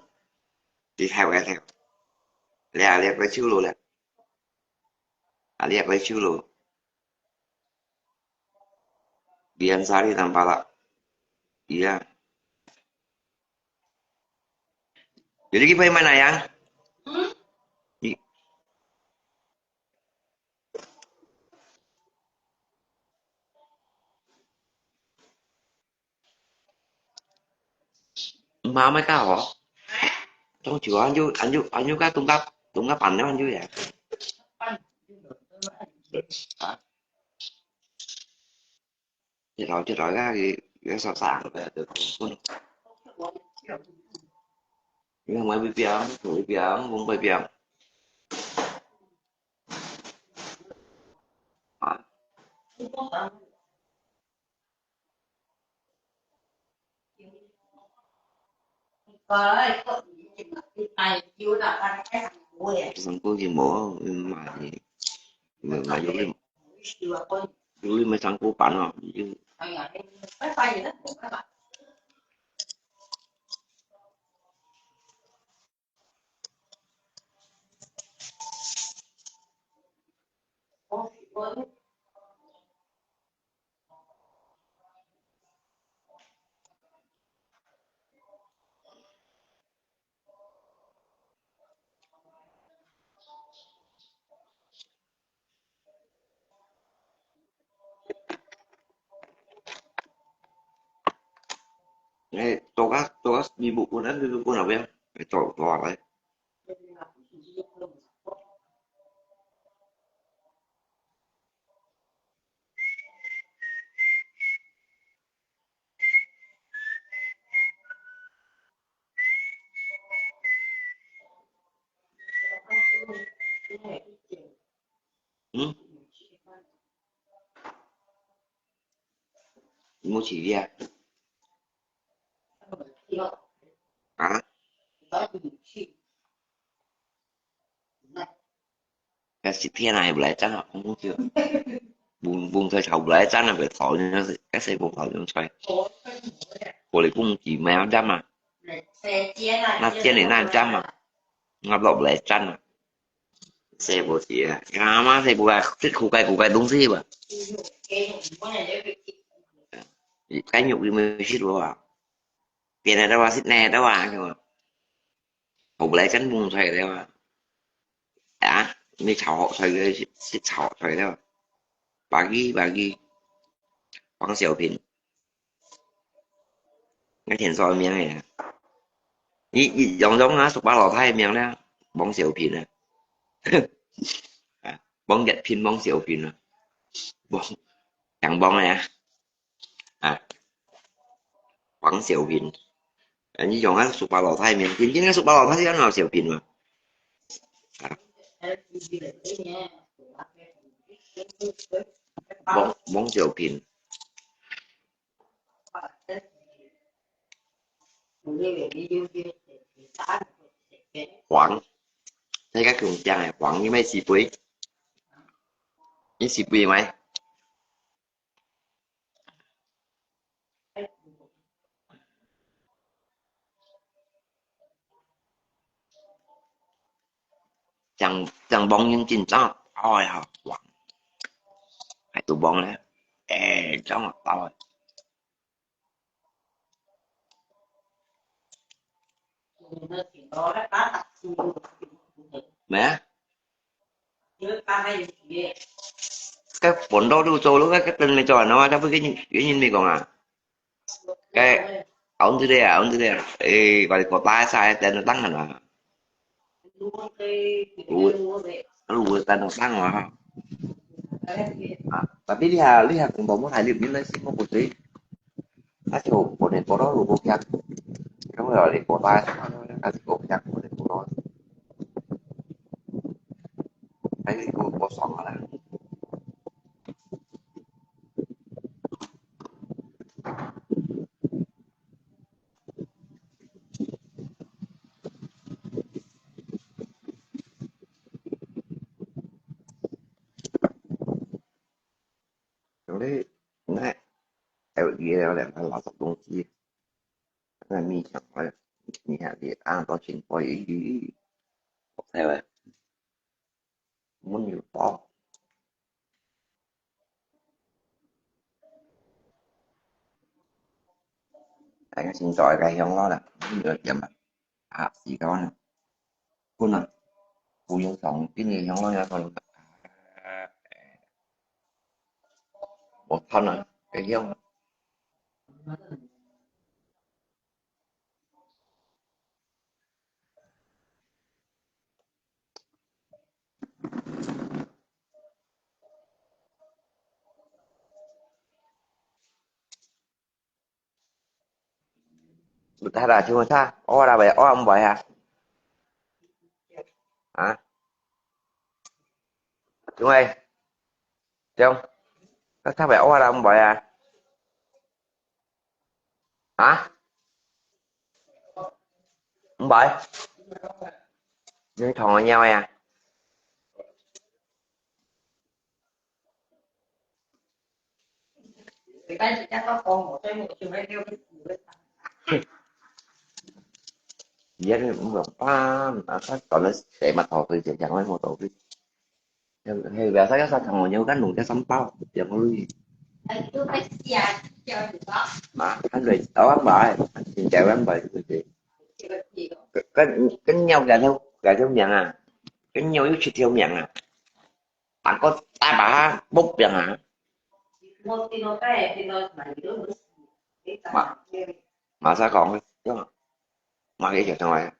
đi theo cái theo lẹ lẹ cái chiêu luôn lẹ lẹ cái chiêu luôn đi ăn xa đi tanpa lah iya jadi gimana yang mà mấy cái họ trong chùa anh chú cái tung cấp ảnh đó anh chú vậy chết rồi cái sao sàng về được nhưng không ai bị biếng cũng bị biếng xong cuối thì mổ mà gì mà vô đi mới sang cô bạn họ chứ này tôi đi bộ con đất đi con nào bên cái tổ đấy ừ? Mua chỉ đi à cái thế này lại chắc là không chưa buông buông thôi chầu lại chắc là phải thổi nó cái xe buông thổi nó xoay của lại cũng chỉ mấy trăm mà nó trên này 500 mà ngập lộn lại trăm mà xe bộ chỉ mà xe bộ thích khu cây đúng gì mà cái nhục đi mới xích luôn à tiền này đâu à xích nè đâu à nhưng mà hụt lại cánh buông xoay đâu à đã mới chảo xoay xích chảo xoay đâu bà ghi bằng xỉu pin cái tiền soi miếng này giống giống á sụp ba lò thay miếng đó bóng xỉu pin này bóng giật pin bóng xỉu pin bóng chẳng bóng này bóng xỉu pin như giống á sụp ba lò thay miếng chính cái sụp ba lò thay nó nào xỉu pin mà bóng xỉu pin Quảng thấy các cường trang này quảng như mấy xì quý những xì quý mày chẳng chẳng bong những chín trăm ôi hả quảng hai tụ bong đấy ê trong mặt tao mẹ cái bốn đô đu châu lúc cái tên mày trò nó cho với cái nhìn mày còn à cái ông từ đây à ông từ đây à ê gọi là có tai sai tên nó tăng hẳn à lu tên nó tăng mà tapi lihat untuk mau hadir bila sih mau putih acho boleh poro lu bukan kamu dari kota kasih bukan boleh poro cái cô kosong là chỗ đấy này ở kia là là tập đông chi là mi chẳng phải nhà thì an toàn chính phải ý theo vậy muốn nhiều to anh xin giỏi cái giống đó là được chậm à chỉ có nè cô nè cô giống sống cái gì giống đó nha còn một thân à cái giống người ta là chưa sao ó ra vậy ó ông vậy à hả chúng ơi không sao vậy ó ra ông vậy à hả ông vậy nhưng thằng nhau à Người ta chỉ chắc có con một cái một trường hay kêu cái giờ cũng được pan à còn nó sẽ mà thọ từ chẳng lấy một tổ đi hay về thấy cái thằng nhau cái nụ cái sắm bao giờ có lui anh cứ phải già cho được đó mà anh về ở anh bài xin chào anh bài chị cái nhau gà theo nhận à cái nhau yếu theo nhận à bạn có tai bà bốc nhận à một tí nó cái thì nó mà đứa mà mà sao còn đúng không mà cái chuyện ngoài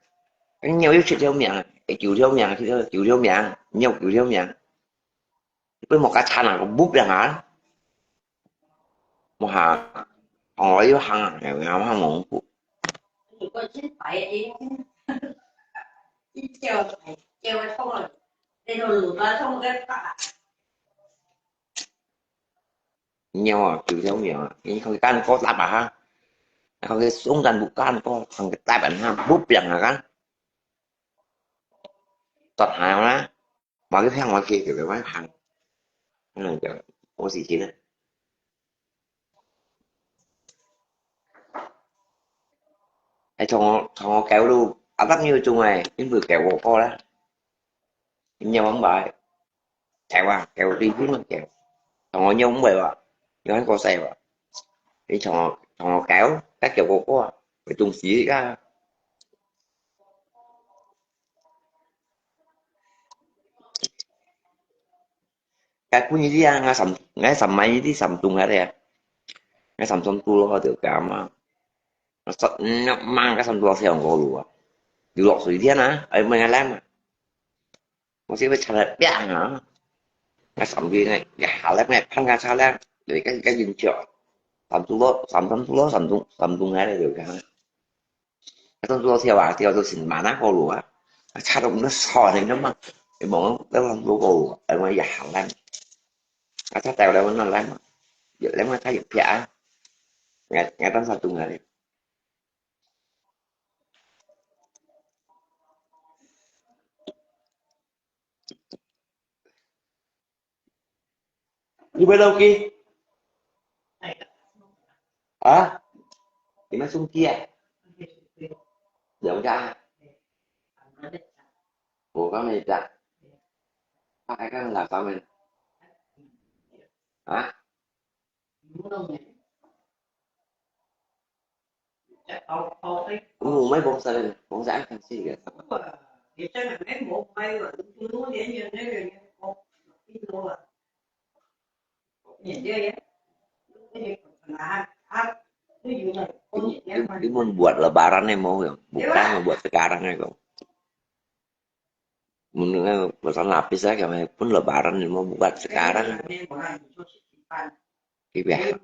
cái nhau yếu theo nhận à cái chịu theo nhận thì chịu theo nhận nhau chịu theo nhận với một cái thằng nào cũng bút ra hả một hàng hỏi với hàng này ngắm hàng mộng có chín phải đi treo phải treo không rồi đây đồ lửa nó không cái cả nhau à chịu theo nhận cái không cái có tai bà ha không cái xuống đàn bukan có thằng cái tai bạn ha bút ra hả kan tọt hào đó mà cái thằng ngoài kia kiểu cái máy hàng nó là chờ có gì chứ đấy ai thằng kéo luôn áp bắt như chung này đến vừa kéo bộ co đó nhau bóng bài kéo à kéo đi phía nó kéo thằng nhau bóng bài à nhớ co xe à đi thằng kéo các kiểu bộ co phải chung xí ra cái cũng như thế ngay sầm máy đi sầm tung ra đây ngay sầm tung tu lo được cả mà nó mang cái sầm tu theo ngồi luôn dù lọt suy thiên á ấy mình làm mà nó sẽ phải trả lời bé hả cái sầm viên này cái hạ lép này thăng ra sao lên để cái gì chợ sầm tu lốt sầm tung ngay là được cả cái sầm tu theo theo tôi xin mà nát cô lúa cha động nó sò thì nó mà cái bọn nó làm lúa cô ở ngoài giả lên cái tèo đây vẫn là làm giờ lấy mà thấy giật giả Nghe tan satu ngari. Đi bên đâu kia? À, thì nó xuống kia. Giống ra. Ủa có mày ra. Hai cái là sao mình? Hả? Cũng mấy bông sao lên, bông dã thành gì kìa. Thì chắc là mấy một mai rồi tôi muốn để như thế rồi một ít luôn à nhìn ghê á là ví dụ này con nhìn ghê mà Buat lebaran ya mau ya. Bukan mau buat sekarang ya kok. Menurutnya pesan lapis ya kami pun lebaran mau buat sekarang. Gitu ya.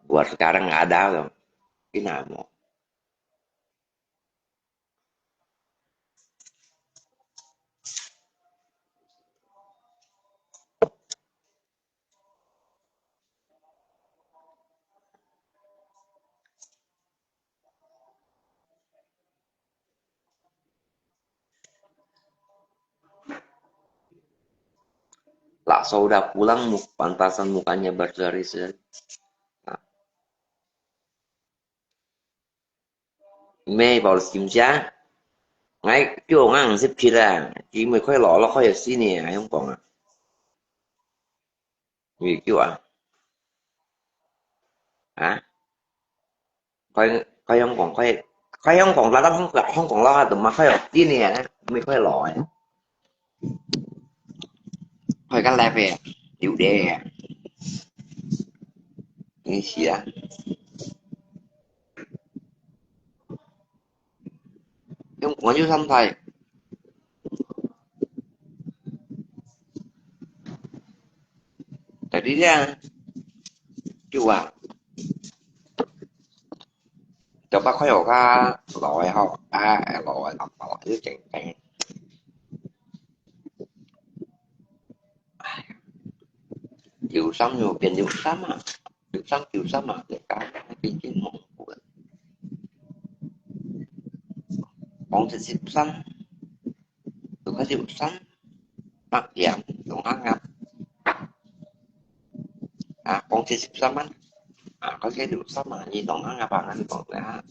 Buat sekarang nggak ada loh. Cái mau. Lakso udah pulang, pantasan mukanya berseri-seri. Nah, mê vào kiểm tra. Ngay chỗ ngang xếp kia ra. Chỉ mới khoai lọ là khoai ở xí nè, ai không còn à. Vì kiểu à. Hả? Khoai không còn khoai không còn là nó không còn lo tụi mà khoai ở xí nè. Mới khoai lọ. Khoai cái lẹp về. Điều đề. Ini sih ya. Không có như thăm thầy. Tadi dia coba coba khoai ở cái loại không loại đọc loại thứ chạy chạy chịu sống nhiều tiền chịu sống mà để cả cái chuyện mộng của con sẽ chịu sống tôi có chịu sống mặc giảm tôi ăn ngập con sẽ chịu sống anh có cái chịu sống mà như toàn ăn ngập bằng anh còn là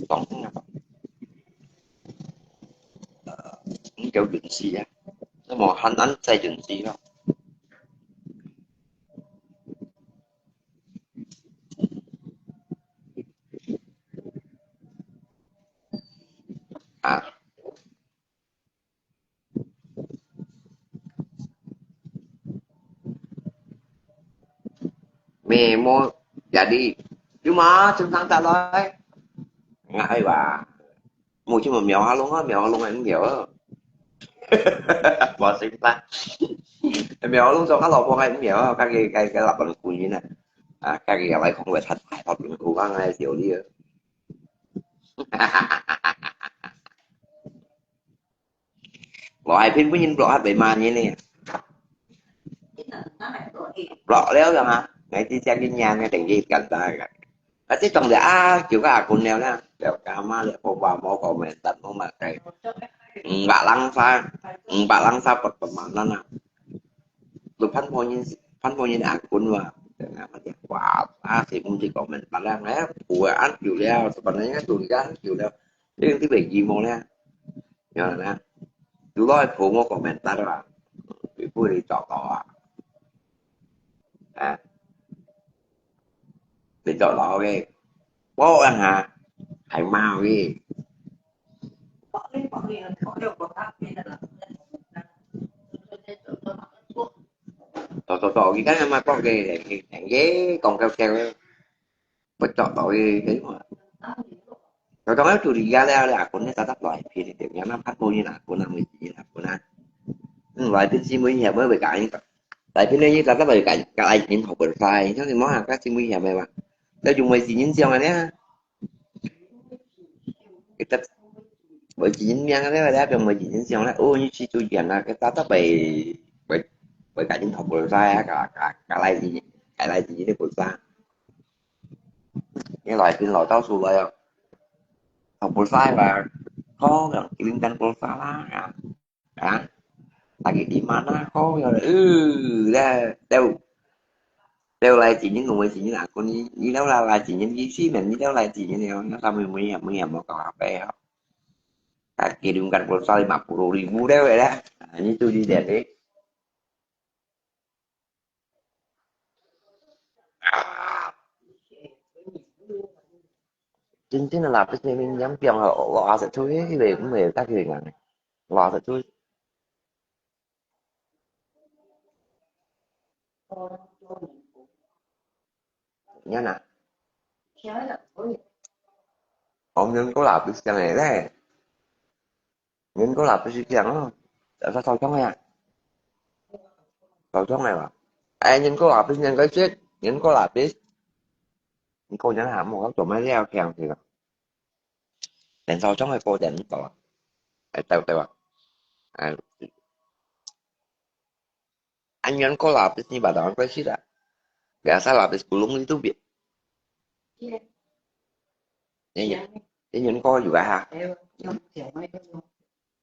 toàn ăn ngập kiểu đừng gì á nó mà hành anh xây dựng gì đâu mẹ mau jadi cuma tentang tak loi ngại bà mua chứ mà mèo luôn em mèo á bỏ xinh ta em mèo luôn cho cá lọc con em mèo cái lập bằng cùi như này cái lại không phải thật thật bằng cùi con này tiểu đi loại phim với nhìn loại bị mà như này loại léo rồi hả ngày đi xem cái nhà nghe tình gì cảnh ta ở cái trong đã chịu cái cùng nèo nè đều cả mà để phong vào mô cầu mền tận mô mặt này bà lăng sa bật bật mặt nó nè tôi phán vô nhìn akun và macam wah thì cũng chỉ có mình bạn đang nói của anh chịu leo bạn ấy tôi cái chịu leo cái việc gì mà nè nhớ nè tôi nói phụ một comment ta đó bị vui đi trọ tỏ đi trọ tỏ cái bố anh hả hãy mau đi tỏ cái mà có cái ghế còn keo bắt trọ tội thế mà rồi trong đó đi ra leo là của người ta đắp loại thì điểm nhắm nó phát vô như là của năm mươi chỉ là của nó loại tin sim mới nhà mới về cãi tại vì nếu như ta đắp về cãi cái ai nhìn học về sai nó thì món hàng các sim mới nhà mày mà Tao dùng 19 nhân xiong này nhé. Cái tập 19 miếng cái đấy là được 19 nhân xiong này. Ô như chị tôi diễn là cái ta tập bảy bảy bảy cả nhân học của ra cả lại gì cả lại gì đấy của ra. Cái loại tin loại tao sù lại học của sai và có liên quan của sai lá à lagi di mana kok ya đâu đâu là chỉ những người chỉ như là con như đâu là chỉ những cái xí mình như đâu là chỉ như nào nó sao mình một cặp bè không kirimkan pulsa 50.000 deh ya ini tuh di dari chính chính là làm cái mình nhắm pion lọ sẽ chui cái về cũng về các cái này lọ sẽ chui nhá nè ông nhân có làm cái này đấy nhân có làm cái chuyện đó tại sao trong này à sau trong này mà ai nhân có làm cái nhân cái chết nhân có làm cái cô nhắn hàm một góc chỗ máy leo kèm thì đèn sau trong này cô đèn tỏ tao tao à anh nhắn có làm cái như bà đó cái shit à gak salah habis gulung itu bi ya nhấn co juga ha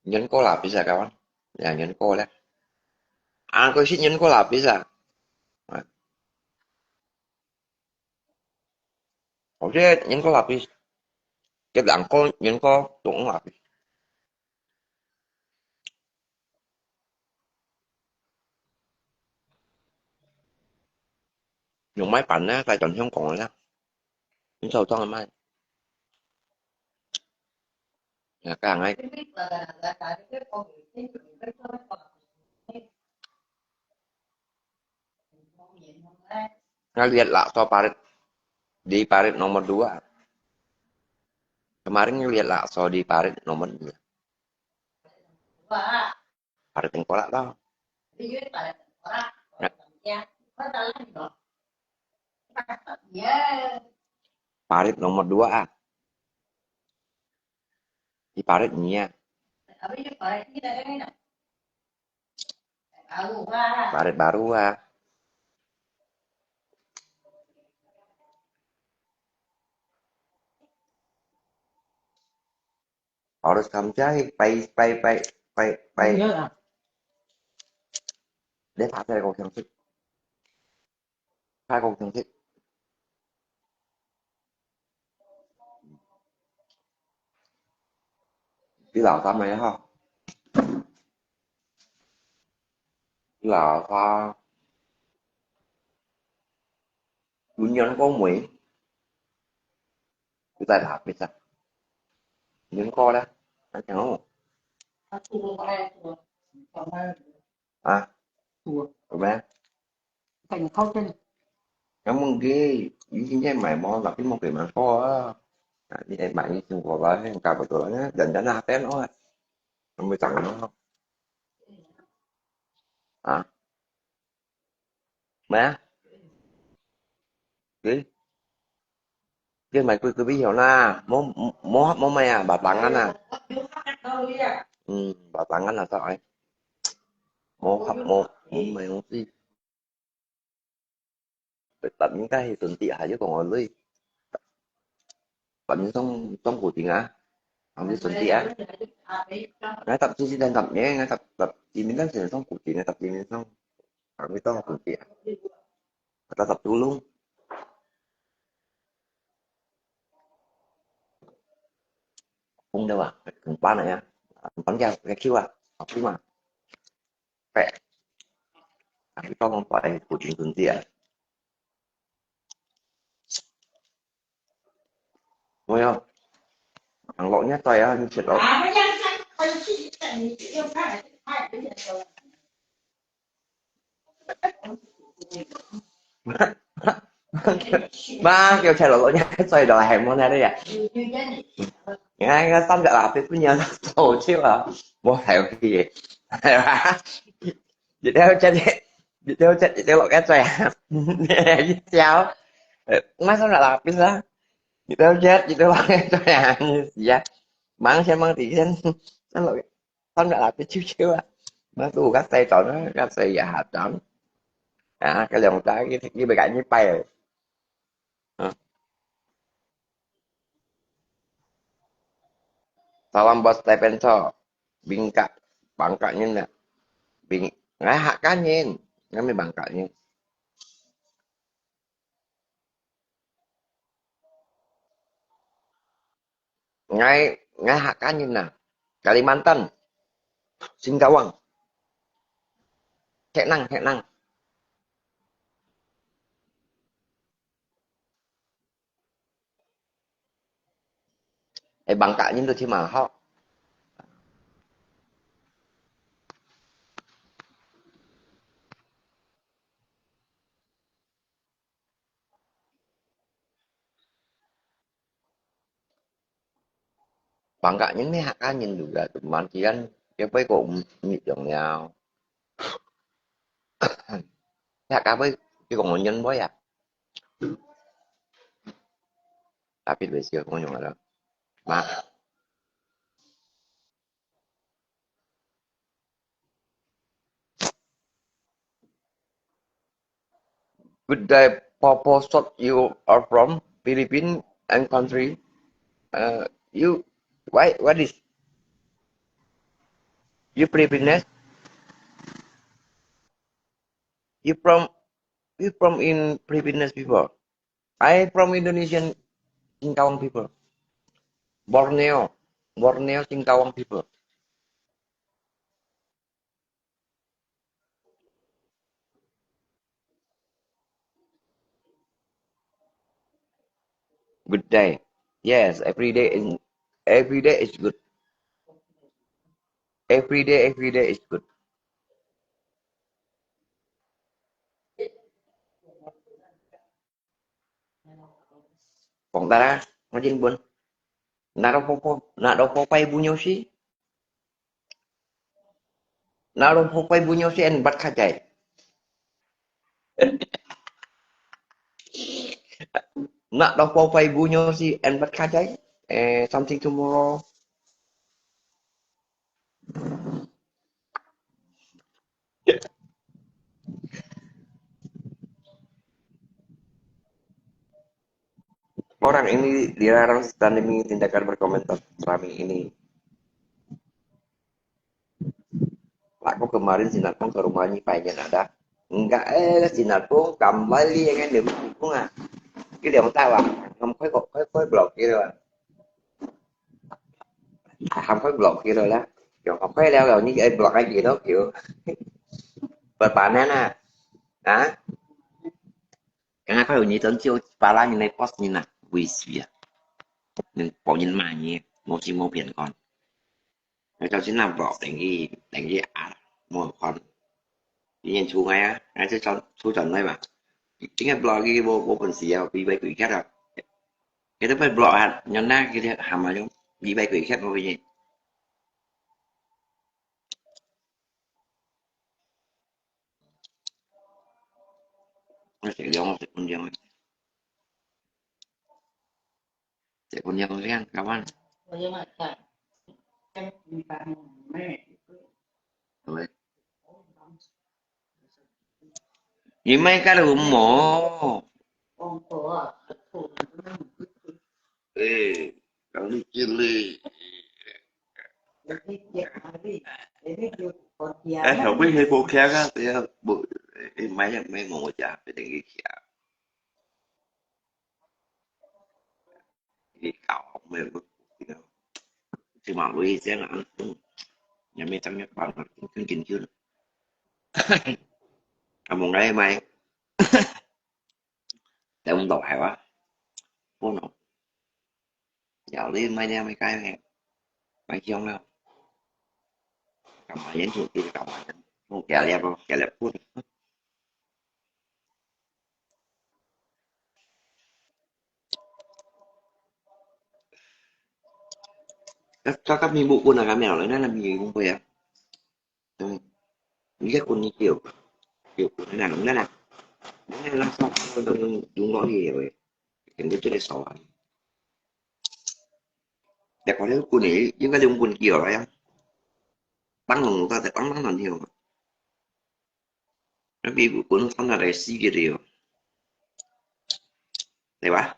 nhấn co lapis à kawan ya nhấn co đấy có shit nhấn co lapis à oke nhấn co lapis cái đoạn co nhấn co cũng lapis dùng máyปั่นá tay chọn không còn nữa nhưng sau trong mai càng ấy nggak lihat lakso parit di parit nomor 2 kemarin ngeliat lakso di parit nomor 2 parit tengkorak tau parit nomor 2 di paritnya parit baru harus kamu cari pai để phá ra con thằng thích hai con thằng thích cái lò tao mày không cái lò tao nguyên nhân có Mỹ người ta đạp biết sao những co đó anh chẳng không à rồi bé thành không tin cảm ơn ghê những cái mày mò là cái món kiểu mà có đi em bạn chung của với em cào của tụi nó dành cho na té nó không mới tặng nó không à má ghê chứ mày cứ biết hiểu na mó mày à bà tặng anh à bà tặng anh là sao ấy mó khắp mó mày không gì phải tận những cái tuần tị chứ còn ở lưới tận những trong của tiếng á không biết tuần tị á ngay tập chi đang tập nhé ngay tập chỉ mình đang xem xong của tiếng tập gì mình xong ở với to tuần tị ta tập tu luôn không đâu à cần ba này à bắn ra cái kêu à học chứ mà vẽ cái to không phải của tiếng tuần tị nghe không thằng lỗ nhát tay á như chuyện đó ba kêu xe lỗ nhát tay đòi hàng món này đấy à ngay cái tâm đã làm thì cứ nhớ tổ chứ mà mua thèo cái gì vậy đeo chân vậy đeo chân vậy đeo lỗ cái xòe sao Mas sao nggak lapis lah? Gitu chat, gitu pakai cho nhà dạ. Mang xem mang thì xem sao lại sao nggak lapis chiêu chiêu à? Mas tuh kasih tau nó kasih ya hạt tròn. Cái dòng trái cái bên cạnh với bay rồi. Salam bos Stevenson. Bingka bangkanya nè. Bing ngay hạ cá nhân. Ngay mới bangkanya. Ngay ngay hạ cá nhân nè. Kalimantan. Singkawang. Hẹn năng, hẹn năng. Bangkanya itu sih mahal. Bangkanya ini hak angin juga, cuman kan cái với cũng nhịp dòng nhau. Hak cá với cái còn nhân bói à. Tapi besi ko yung ano. Ma. Good day, Popo shop you are from Philippines and country. You why what is you Philippines? You from you from in Philippines before? I from Indonesian Singkawang people. Borneo. Borneo Singkawang people. Good day. Yes, every day is good. Every day is good. Còn ta ra, nó trên buồn. Nado po bunyo si. Nado po bunyo si and bat kajay. Nado po bunyo si and bat kajay. Something tomorrow. Orang ini dilarang standing tindakan berkomentar kami ini. Aku kemarin Sinatpong ke rumahnya pengen ada. Enggak Sinatpong kembali ya kan dia pun à. Cái điều ta là không khói block kia rồi. Không khói block kia rồi đó. Kiểu không khói leo rồi như vậy block cái gì đó kiểu. Bật bạn nè. Hả? Cái khói hồi như tấn chiêu bà la như này post như nè. Vì xìa. Đừng bỏ nhìn mà nhé. Một chi mô biển còn. Nó cho xin làm block đánh gì một con. Tuy nhiên chú ngay á. Ngay sẽ cho chú trần đây mà. Chính là block cái bộ phần xìa vì bay quỷ khác rồi. Cái thứ phải block hạt nhón na cái hàm mà chúng. Vì bay quỷ khác rồi gì. Nó sẽ giống sẽ con giống sẽ con giống riêng kawan rồi gì mấy cái đồ mổ còn đi chili không biết hay phố khác á thì bụi mấy ngồi chả phải đánh cái cào mềm thì mà lui sẽ là nhà mấy trăm nhất bằng chương trình chưa một đây mày tại ông đòi quá phố nào dạo đi mai đeo mấy cái này mày chưa đâu cầm lại đến chuột kia cầm lại một kẹo lẹp phút cho các mi bộ quân là cá mèo đấy nó làm gì cũng vậy những cái quân như kiểu kiểu thế nào cũng thế nào nó không đúng nói gì rồi cái đứa chơi sầu đẹp có đứa cô này những cái đứa quần kiểu đấy bắn lùng ta thì bắn là nhiều nó bị cuốn thân là để xí cái điều đấy ba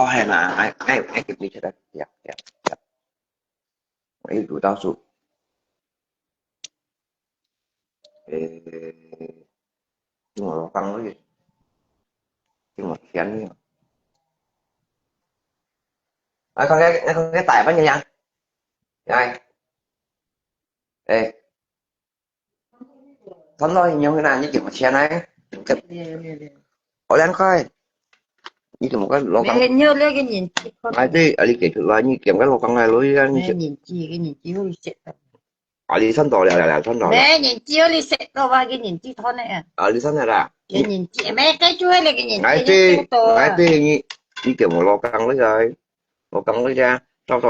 hay là ai kịp đi cho đấy đẹp mấy tụi tao sụp nhưng mà nó tăng nó gì nhưng mà chén đi con cái tải bao nhiêu nhá ai ê thân thôi nhiều cái nào như kiểu một xe này cái hỏi anh coi như kiểu một cái lô căng mẹ nhớ lấy cái nhìn chị con ai đi ở đi kể thử là như kiểu cái lô căng này lối ra như mẹ nhìn chị cái nhìn chị hơi sệt ở đi sân đỏ là sân đỏ là mẹ nhìn chị hơi sệt đâu ba cái nhìn chị thon này à ở đi sân này là cái nhìn chị mẹ cái chuối là cái nhìn ngay chị đi to ngay đi như kiểu một lô căng lấy rồi lô căng lấy ra sau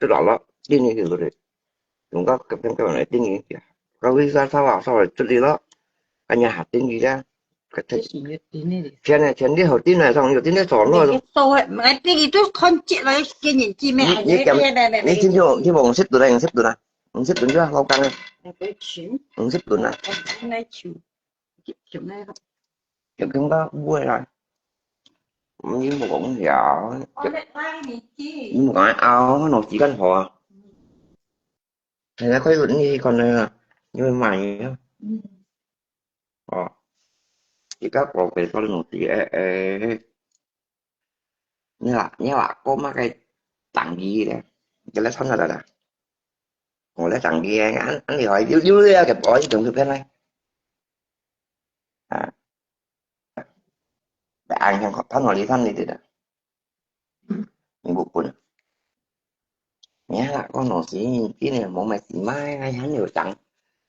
tức là đi như kiểu rồi chúng có cái này tiếng gì kìa có lý ra sao vào sau rồi chút đi đó anh nhà hạt tiếng gì ra cái cái gì như thế này trên đi hồi tiếng này xong rồi tiếng này sổn rồi cái to ấy mà cái gì tôi con chị là cái nhìn chị mẹ như kèm này như chứ bộ xếp tụi đây xếp tụi này xếp tụi chưa lâu căng cái chuyện xếp tụi này này chịu chuyện này kiểu chúng có vui rồi nhưng mà cũng dạo nhưng mà còn ao nó nổi chỉ canh hồ thì nó có lĩnh gì còn như mày á ờ chỉ các bộ về con nổi chỉ như là có mấy cái tặng gì đấy cái lá thân là còn lá tặng gì anh thì hỏi dưới kẹp gọi đừng được cái này à để ăn trong thân hỏi đi thân đi được những bộ quần nhá là con nổi chỉ cái này một mày chỉ mai hay hắn nhiều tặng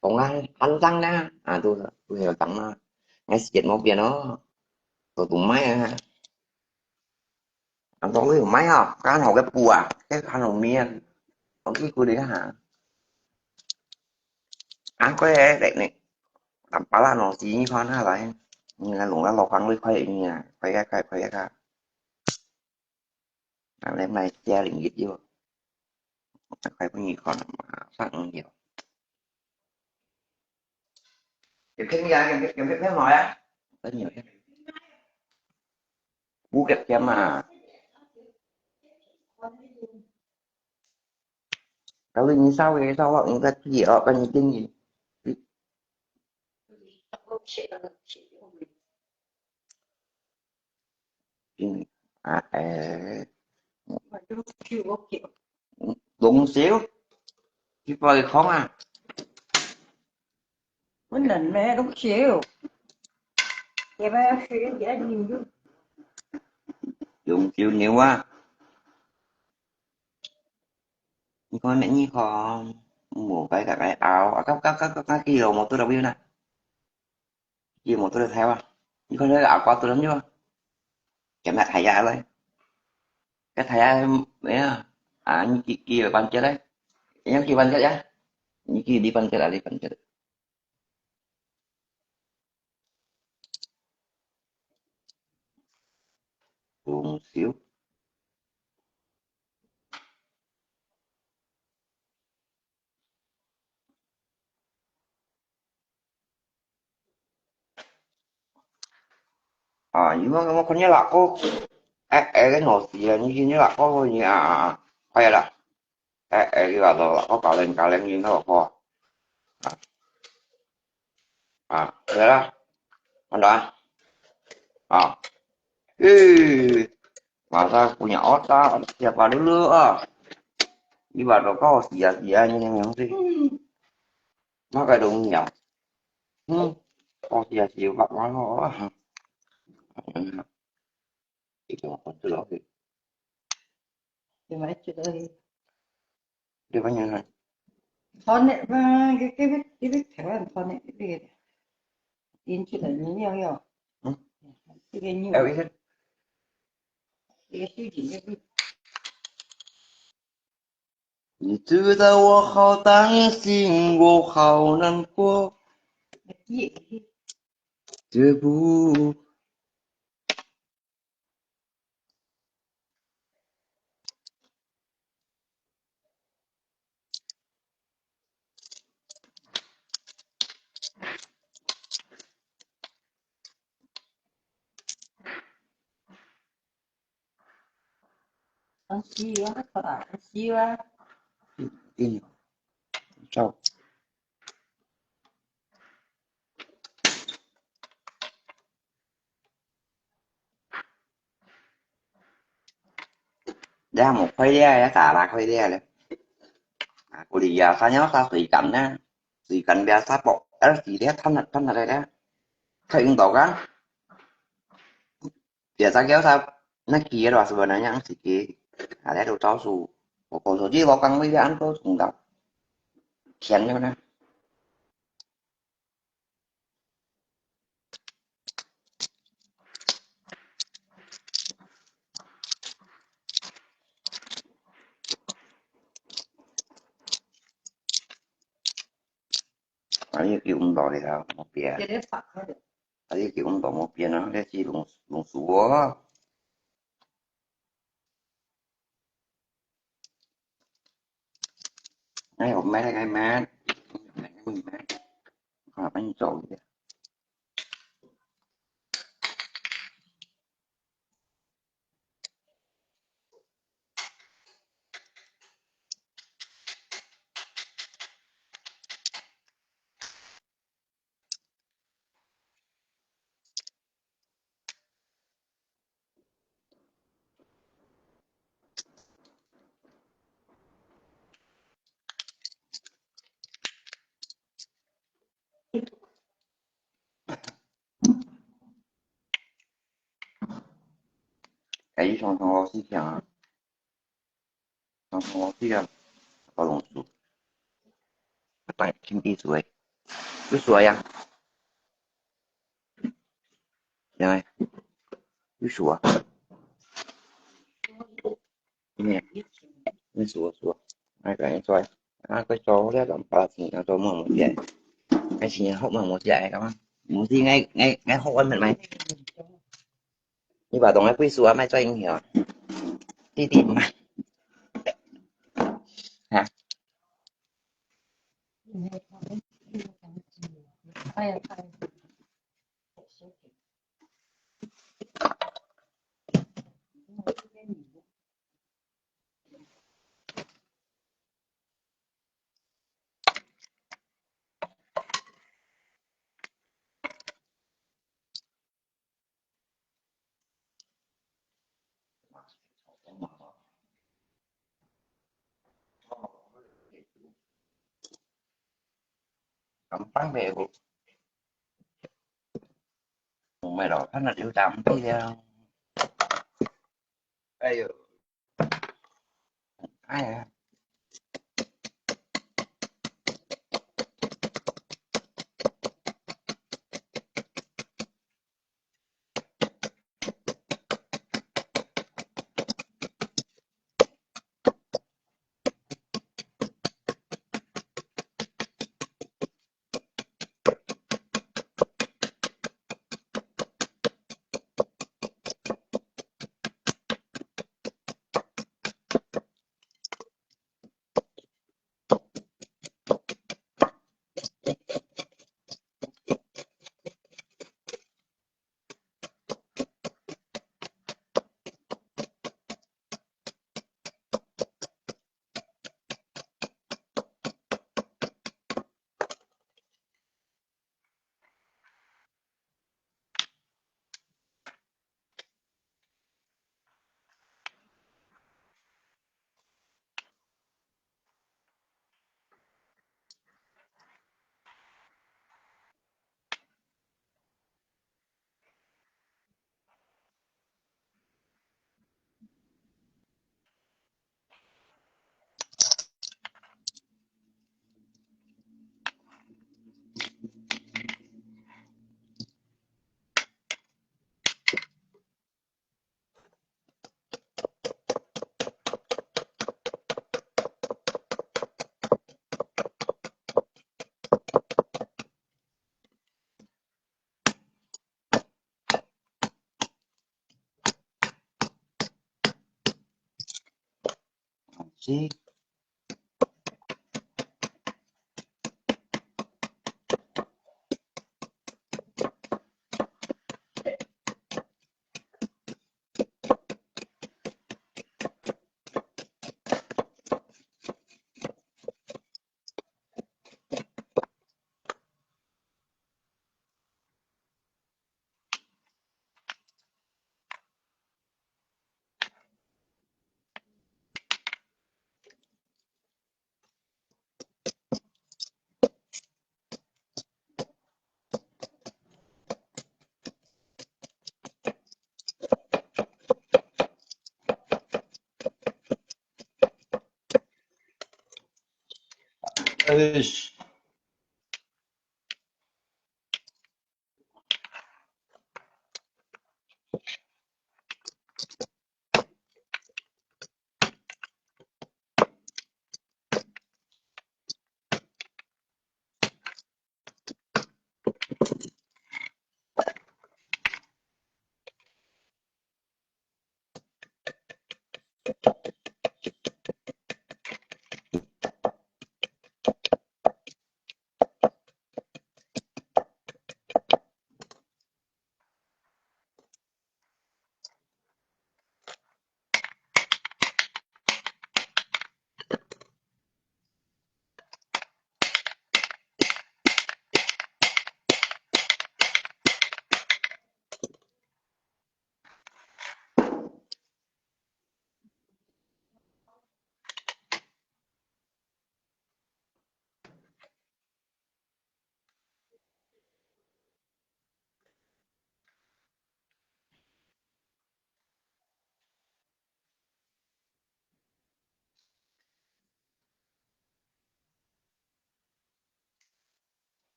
còn anh tăng nè tôi hiểu tặng nó ngay chuyện một giờ nó tôi tụi máy ha anh có biết máy không cái anh học cái bùa cái anh học miên không biết cô đi hả anh có đẹp này tầm bả là nó chỉ như con hả vậy nhưng là luôn là lọc ăn với khoai nha khoai cái anh em này cha liền dịch vô khoai có nhiều con mà phát nhiều kịp thêm ra kịp thêm ngồi á rất nhiều hết bú kẹp cho mà đâu đi như sau cái sau người ta gì ở bên chân gì đúng xíu chứ coi khó à Vấn đề mẹ đúng chịu cái mẹ sẽ dễ nhìn chứ đúng xíu nhiều quá coi mẹ nhi còn một cái áo các kilo một tôi đâu biết nè kilo một tôi được theo à nhưng con thấy áo qua tôi lắm chưa cái mặt thầy ra đây cái thầy ra đấy như kia ban chết đấy nhắm kia ban chết á như kia đi ban chết là đi ban chết uống xíu nhưng mà con nhớ là có cái nồi gì như kia nhớ là có như quay là cái là có cà lên như nó là kho thế đó con đó ừ mà sao cô nhỏ ta chả vào đến lứa đi vào rồi có gì anh em không đi nó cái đúng nhỉ có gì chịu gặp nó chỉ có một từ đó thì thì mẹ chưa đây đi bao nhiêu này con này và cái biết thẻ là con này cái gì tin chưa là nhiều nhiều cái nhiều em biết cái suy nghĩ cái你知道我好担心，我好难过。gì Debu. Ăn xí quá, có là ăn xí quá. Ini. Ciao. Ra một khoai đe á, tả là khoai đe đấy. À, cô đi sa nhớ sa tùy cảnh bia sa bộ, đó gì đấy thân là đây đó. Thấy cũng tốt á. Dia sa kéo sa nó kia rồi sebenarnya ang sikit. Ada do tahu su. Pokok soji lokang mấy ăn tuh enggak. Kian cho nó. Ấy kiểu cũng đòi thì sao một bia. Cái đấy phạt thôi được. Ấy kiểu cũng đòi một bia nó để chi lùng lùng súa. Ngay hôm mấy cái mát. Cái mát. Họ bánh trộn vậy. Cái xong xong lo xí kìa. Xong xong lo xí kìa. Có lùng súa. Tại chim đi suối. Cứ suối à? Rồi. Cứ suối. Nè. Cứ suối. Ai cái xoay. À cái chó đấy làm ba thì nó cho mở một dạy. Cái gì hốc mở một dạy các bạn. Một thì ngay hốc ăn mày. Như bà tổng ấy quy xuống mày cho anh hiểu. Đi tìm mày. Hả? Hay hay. Gampang về bu. Mày đỏ phát là yêu tạm cái ayo. Ai à? sih. Eish.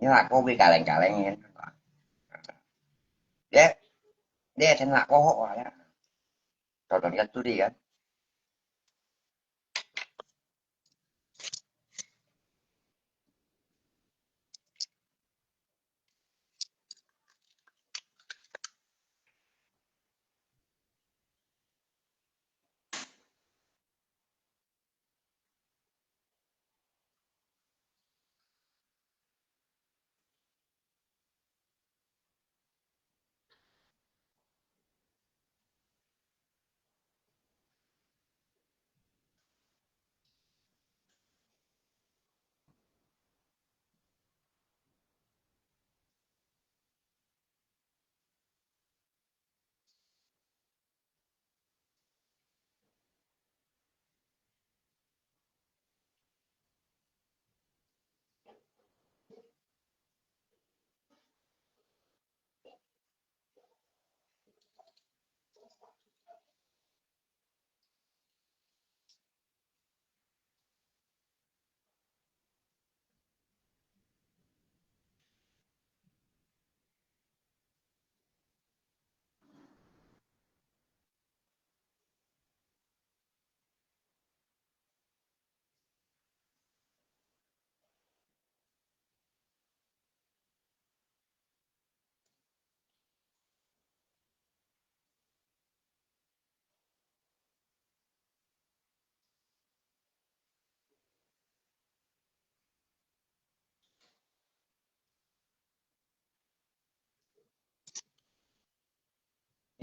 Ini lah aku beli kaleng-kaleng ya. Dia dia sen lah kok ya. Tonton kan studi kan.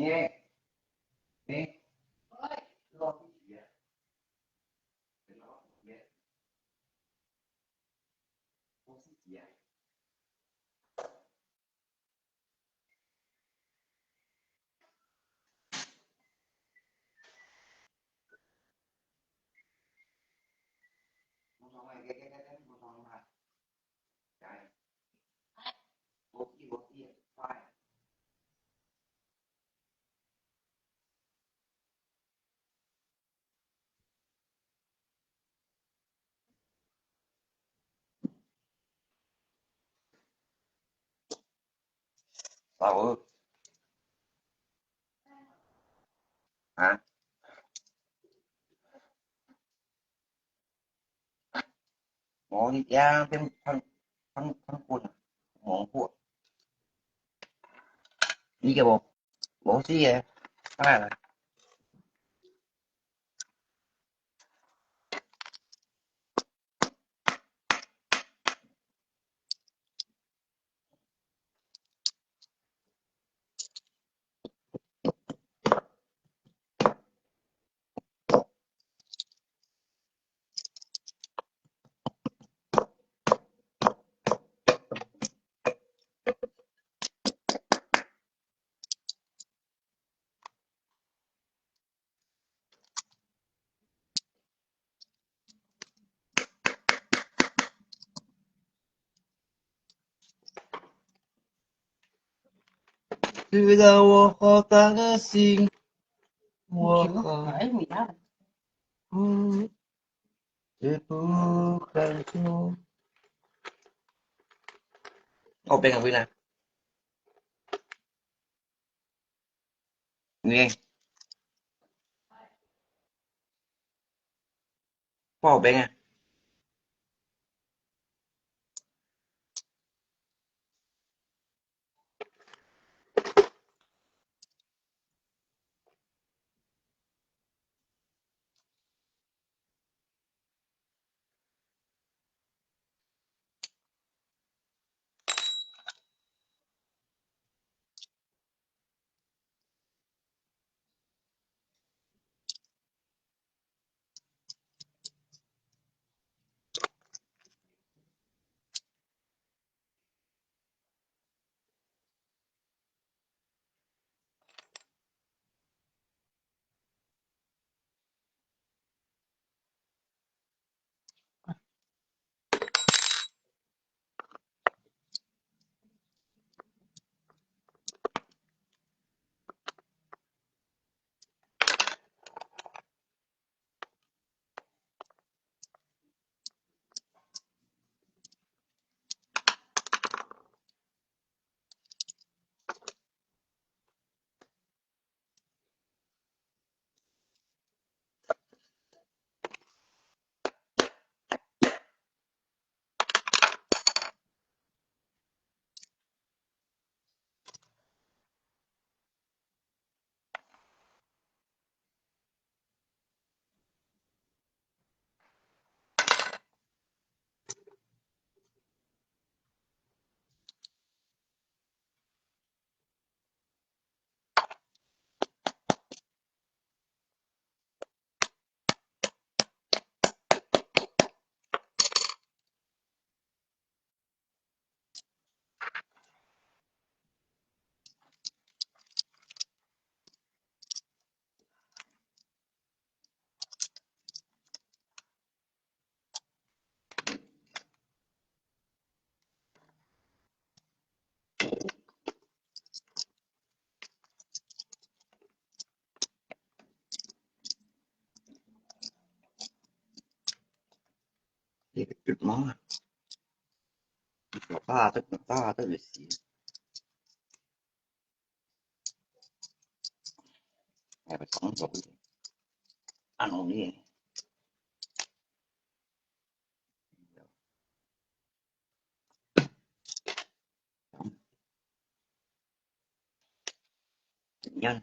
Ini ini Tahu. Hả? Mau đi ra thêm thân quần. Mau của. Đi cái bộ. Bộ xí vậy. Cái này.知道我好担心，我很不是不敢说。Ồ, bên Ngọc Vy nè, nghe, có bên à. Thì cái chút món à, nó to tới lịch sử. Này phải sống rồi, ăn uống đi. Nhân.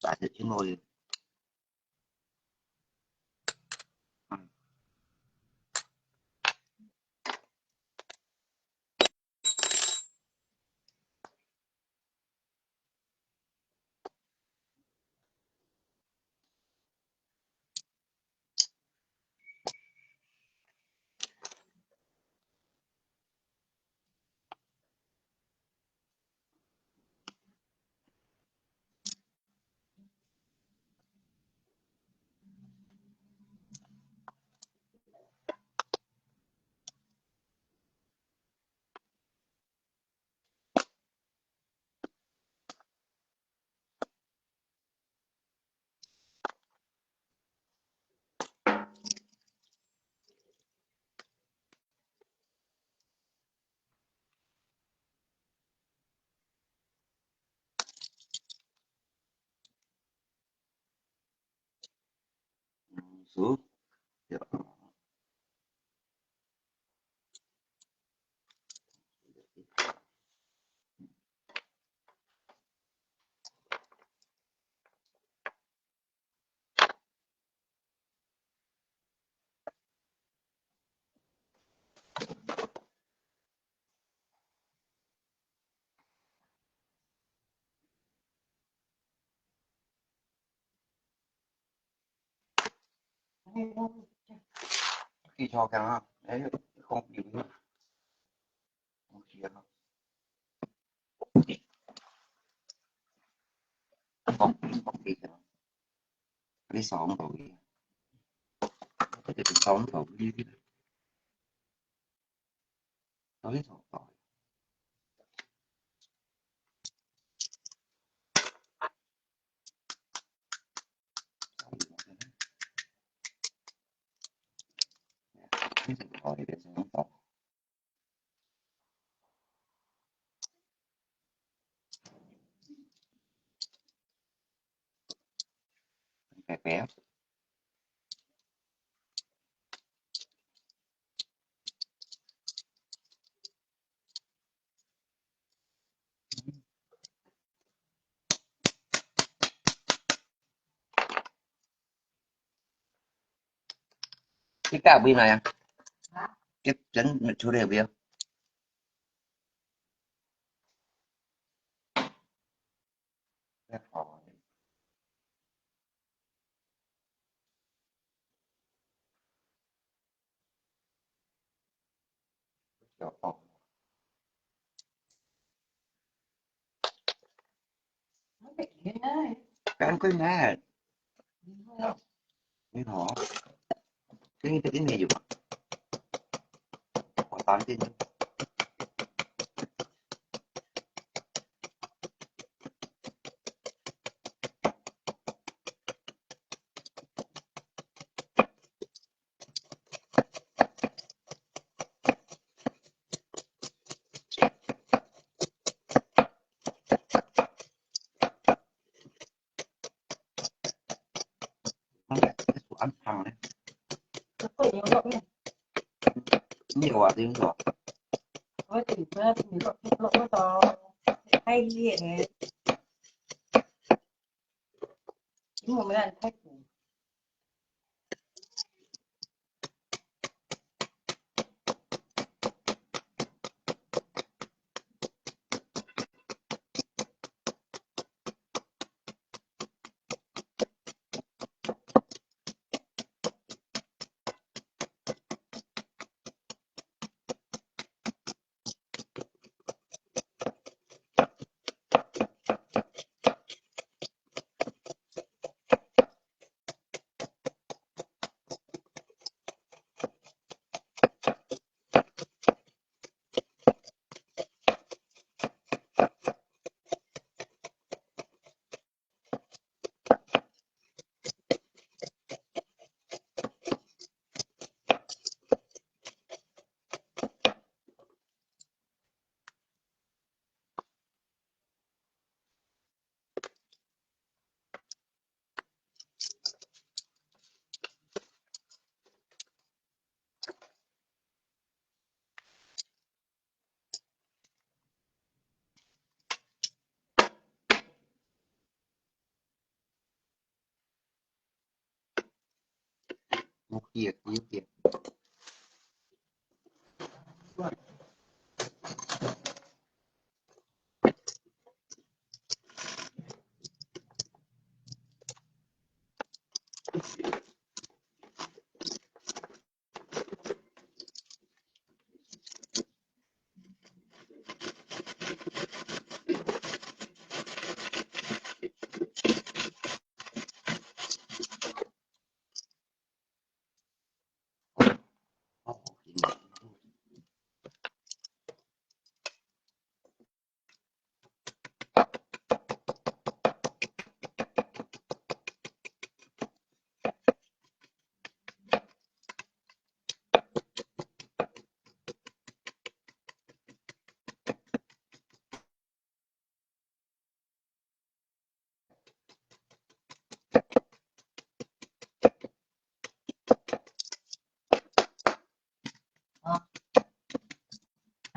xả thịt trứng nồi. Xuống. Được. Khi cho cái nó đấy không nhiều nữa. Không chia đâu. Không kia kìa. Cái xóm rồi. Cái xóm rồi đi. Tới rồi. Rồi để xem nó bé bé. Cái cả pin này à? Cái trấn chú đều bia. Rất khó. Rất khó. Kan ko na. Ini ho. Ini này juga. Kotan din. Cái số ăn thằng đấy. Nhiều à tiếng rồi. Có thì nó lỗ to hay gì này. Chúng mà mới ăn khách. một kia kia kia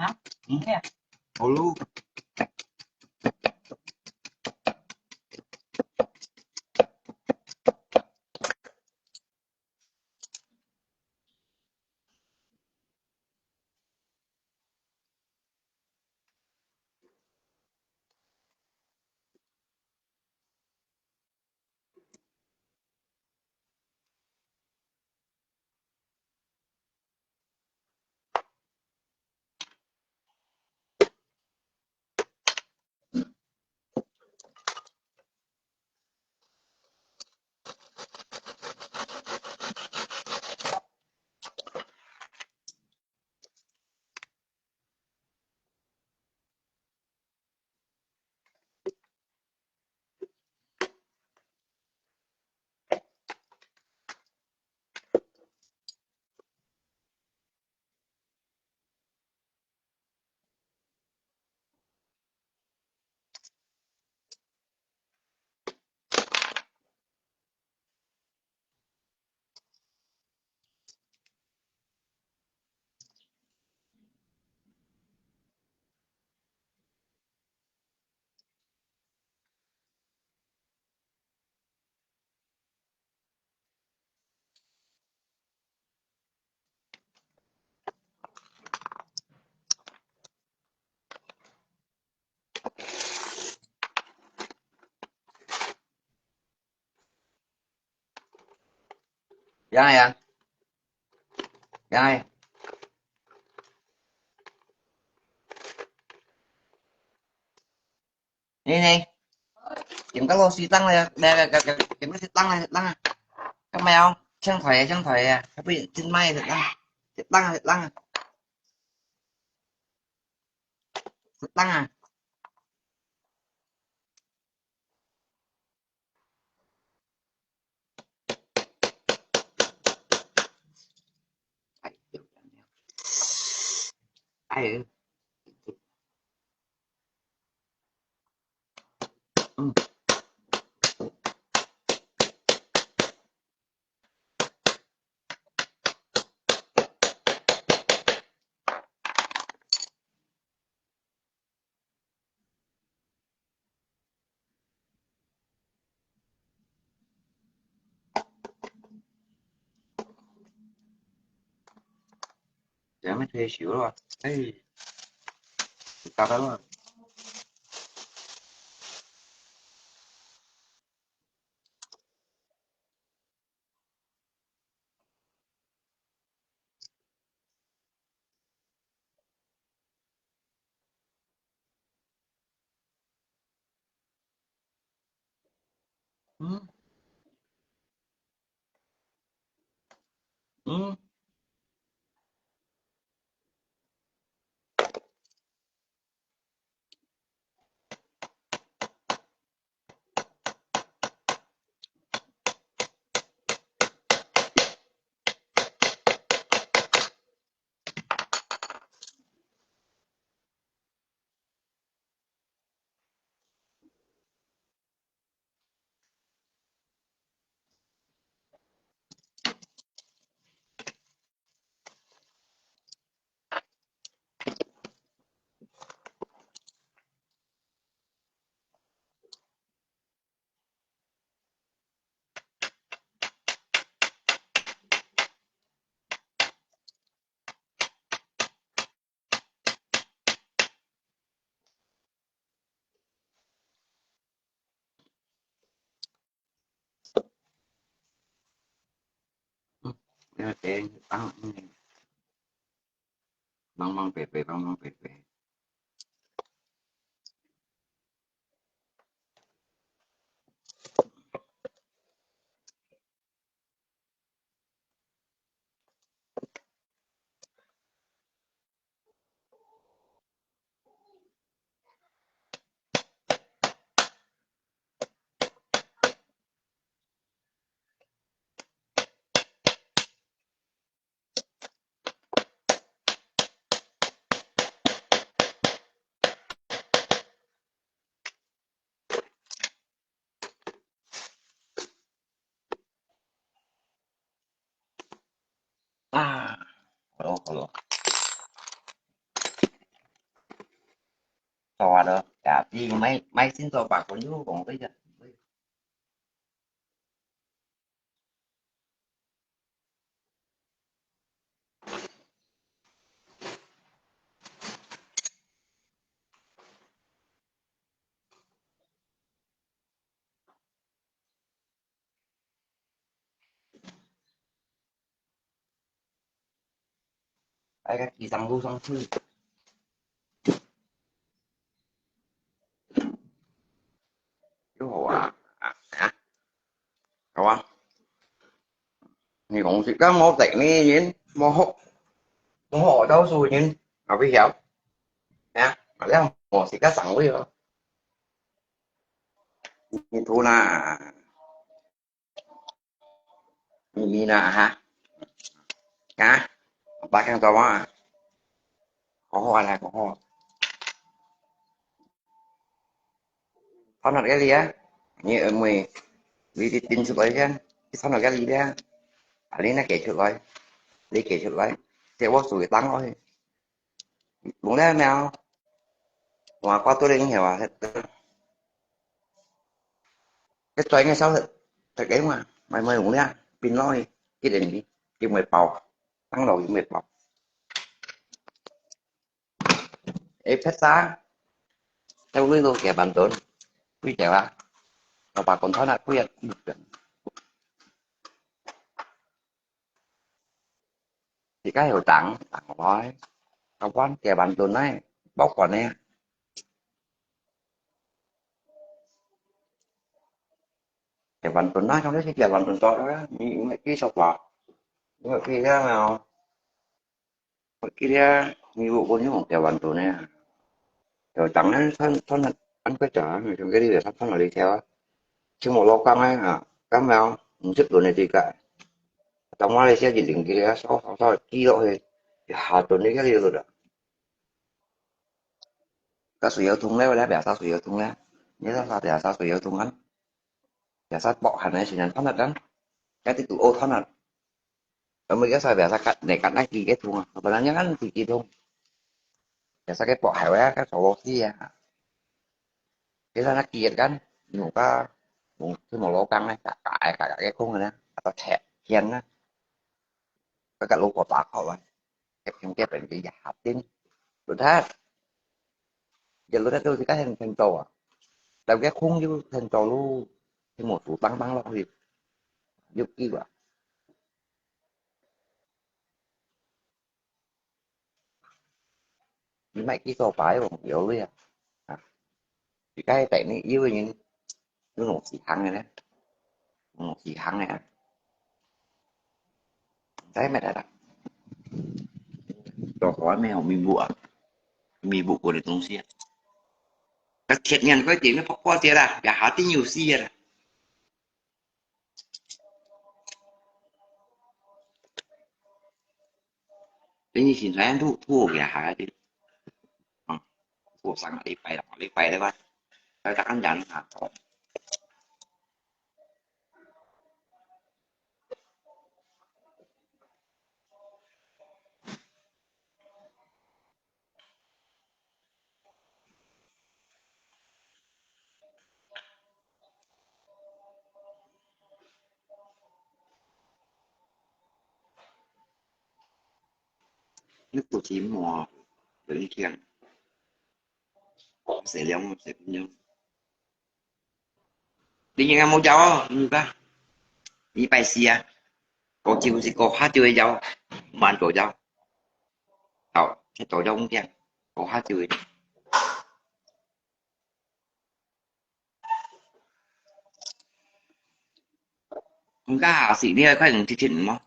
hả thế à? ô lu Yang ya Yang ya ini kiếm các lô xi tăng này đây là kiếm cái xi tăng này các mèo chẳng phải à các bị trên may xi tăng à ai ừ. Giờ mới thuê xỉu rồi ấy tao đó rồi ừ. Ừ. Trên băng về về băng về về à alo to đó cả gì mấy mấy xin to bạc còn vô còn tới giờ ai cái gì tăng lưu xong chưa chú hồ hả cậu anh thì cũng chỉ có một tỉnh đi nhìn một hộ đâu rồi nhìn ở bây giờ nè mà lấy một chỉ có sẵn bây giờ nhìn thu là nhìn là hả cá ba căn to quá có hoa là có hoa thân là cái gì á như ở mày vì thì tin sự ấy chứ cái thân là cái gì đó ở đây nó kể chuyện rồi đi kể chuyện rồi sẽ có sủi tăng thôi đúng đấy nào mà qua tôi đây hiểu à cái xoay ngay sau thật đấy mà mày mày cũng ra pin nói cái định đi cái mệt bầu tăng đầu cái mệt bầu ép hết giá theo với tôi kẻ bản tốn quý trẻ ba và bà còn thoát nạn quý thì cái hiệu tặng tặng nói không quan kẻ bản tốn này bóc còn nè kẻ bản tốn nói trong đấy thì kẻ bản tốn to đó những cái sọc vào những cái ra nào cái ra như vụ con những kẻ bản tốn này rồi tặng nó thân anh phải trả rồi trong cái đi để thân là đi theo chứ một lô căng ấy à căng vào sức đồ này thì cả trong Malaysia chỉ đỉnh kia sáu kilo thì hà tuần đấy cái gì rồi đó các suy yếu thùng đấy là bẻ sao suy yếu thùng đấy nhớ ra sao bẻ sao suy yếu thùng ăn bẻ sao bỏ hẳn này chỉ nhận thoát nạn cái tích tụ ô thoát nạn ở mấy cái sai bẻ sao cắt để cắt nách gì cái thùng à và nó nhắc thì kỳ thùng bẻ sao cái bỏ hải quá cái sổ thì cái ra nó kia kan một cái một lỗ căng này cả cái khung này nè tao thẹt chen á cái lỗ của tao họ cái bệnh cái giả tin rồi thế giờ lúc đó tôi thì cái thành trò à làm cái khung như thành trò luôn thì một tủ băng băng lo gì giúp kia quả nhưng mấy cái số phải một kiểu đi à thì cái tệ này yếu như nó một xì hăng này nè một xì hăng này thấy mày đã đặt cho khói mèo mình vụ của để tung xia các thiệt nhân có tiếng nó phát qua tiền à cả há tí nhiều xia à thế như chỉ thấy thu thu cả há thì thu sang đi bay đấy ba cái các anh dặn hả nước của chim mò đến kiêng sẽ liông sẽ cũng như đi như em mua cháu như ba đi bay xia Có chịu thì có hát chơi dâu mà ăn chỗ dâu cái chỗ dâu không kìa có hát chơi không có hạ sĩ đi có những chương trình mà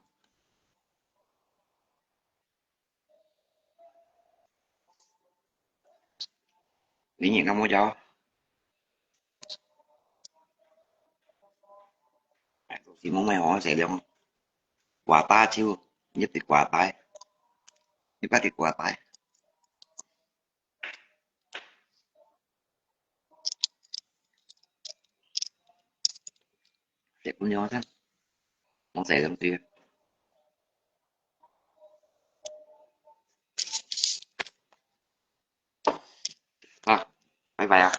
đi những cái mua dâu thì mong mày họ sẽ được quả ta chiêu nhất thì quả tay nhất thì quả tay sẽ cũng nhớ thế mong sẽ làm tiền à bye bye à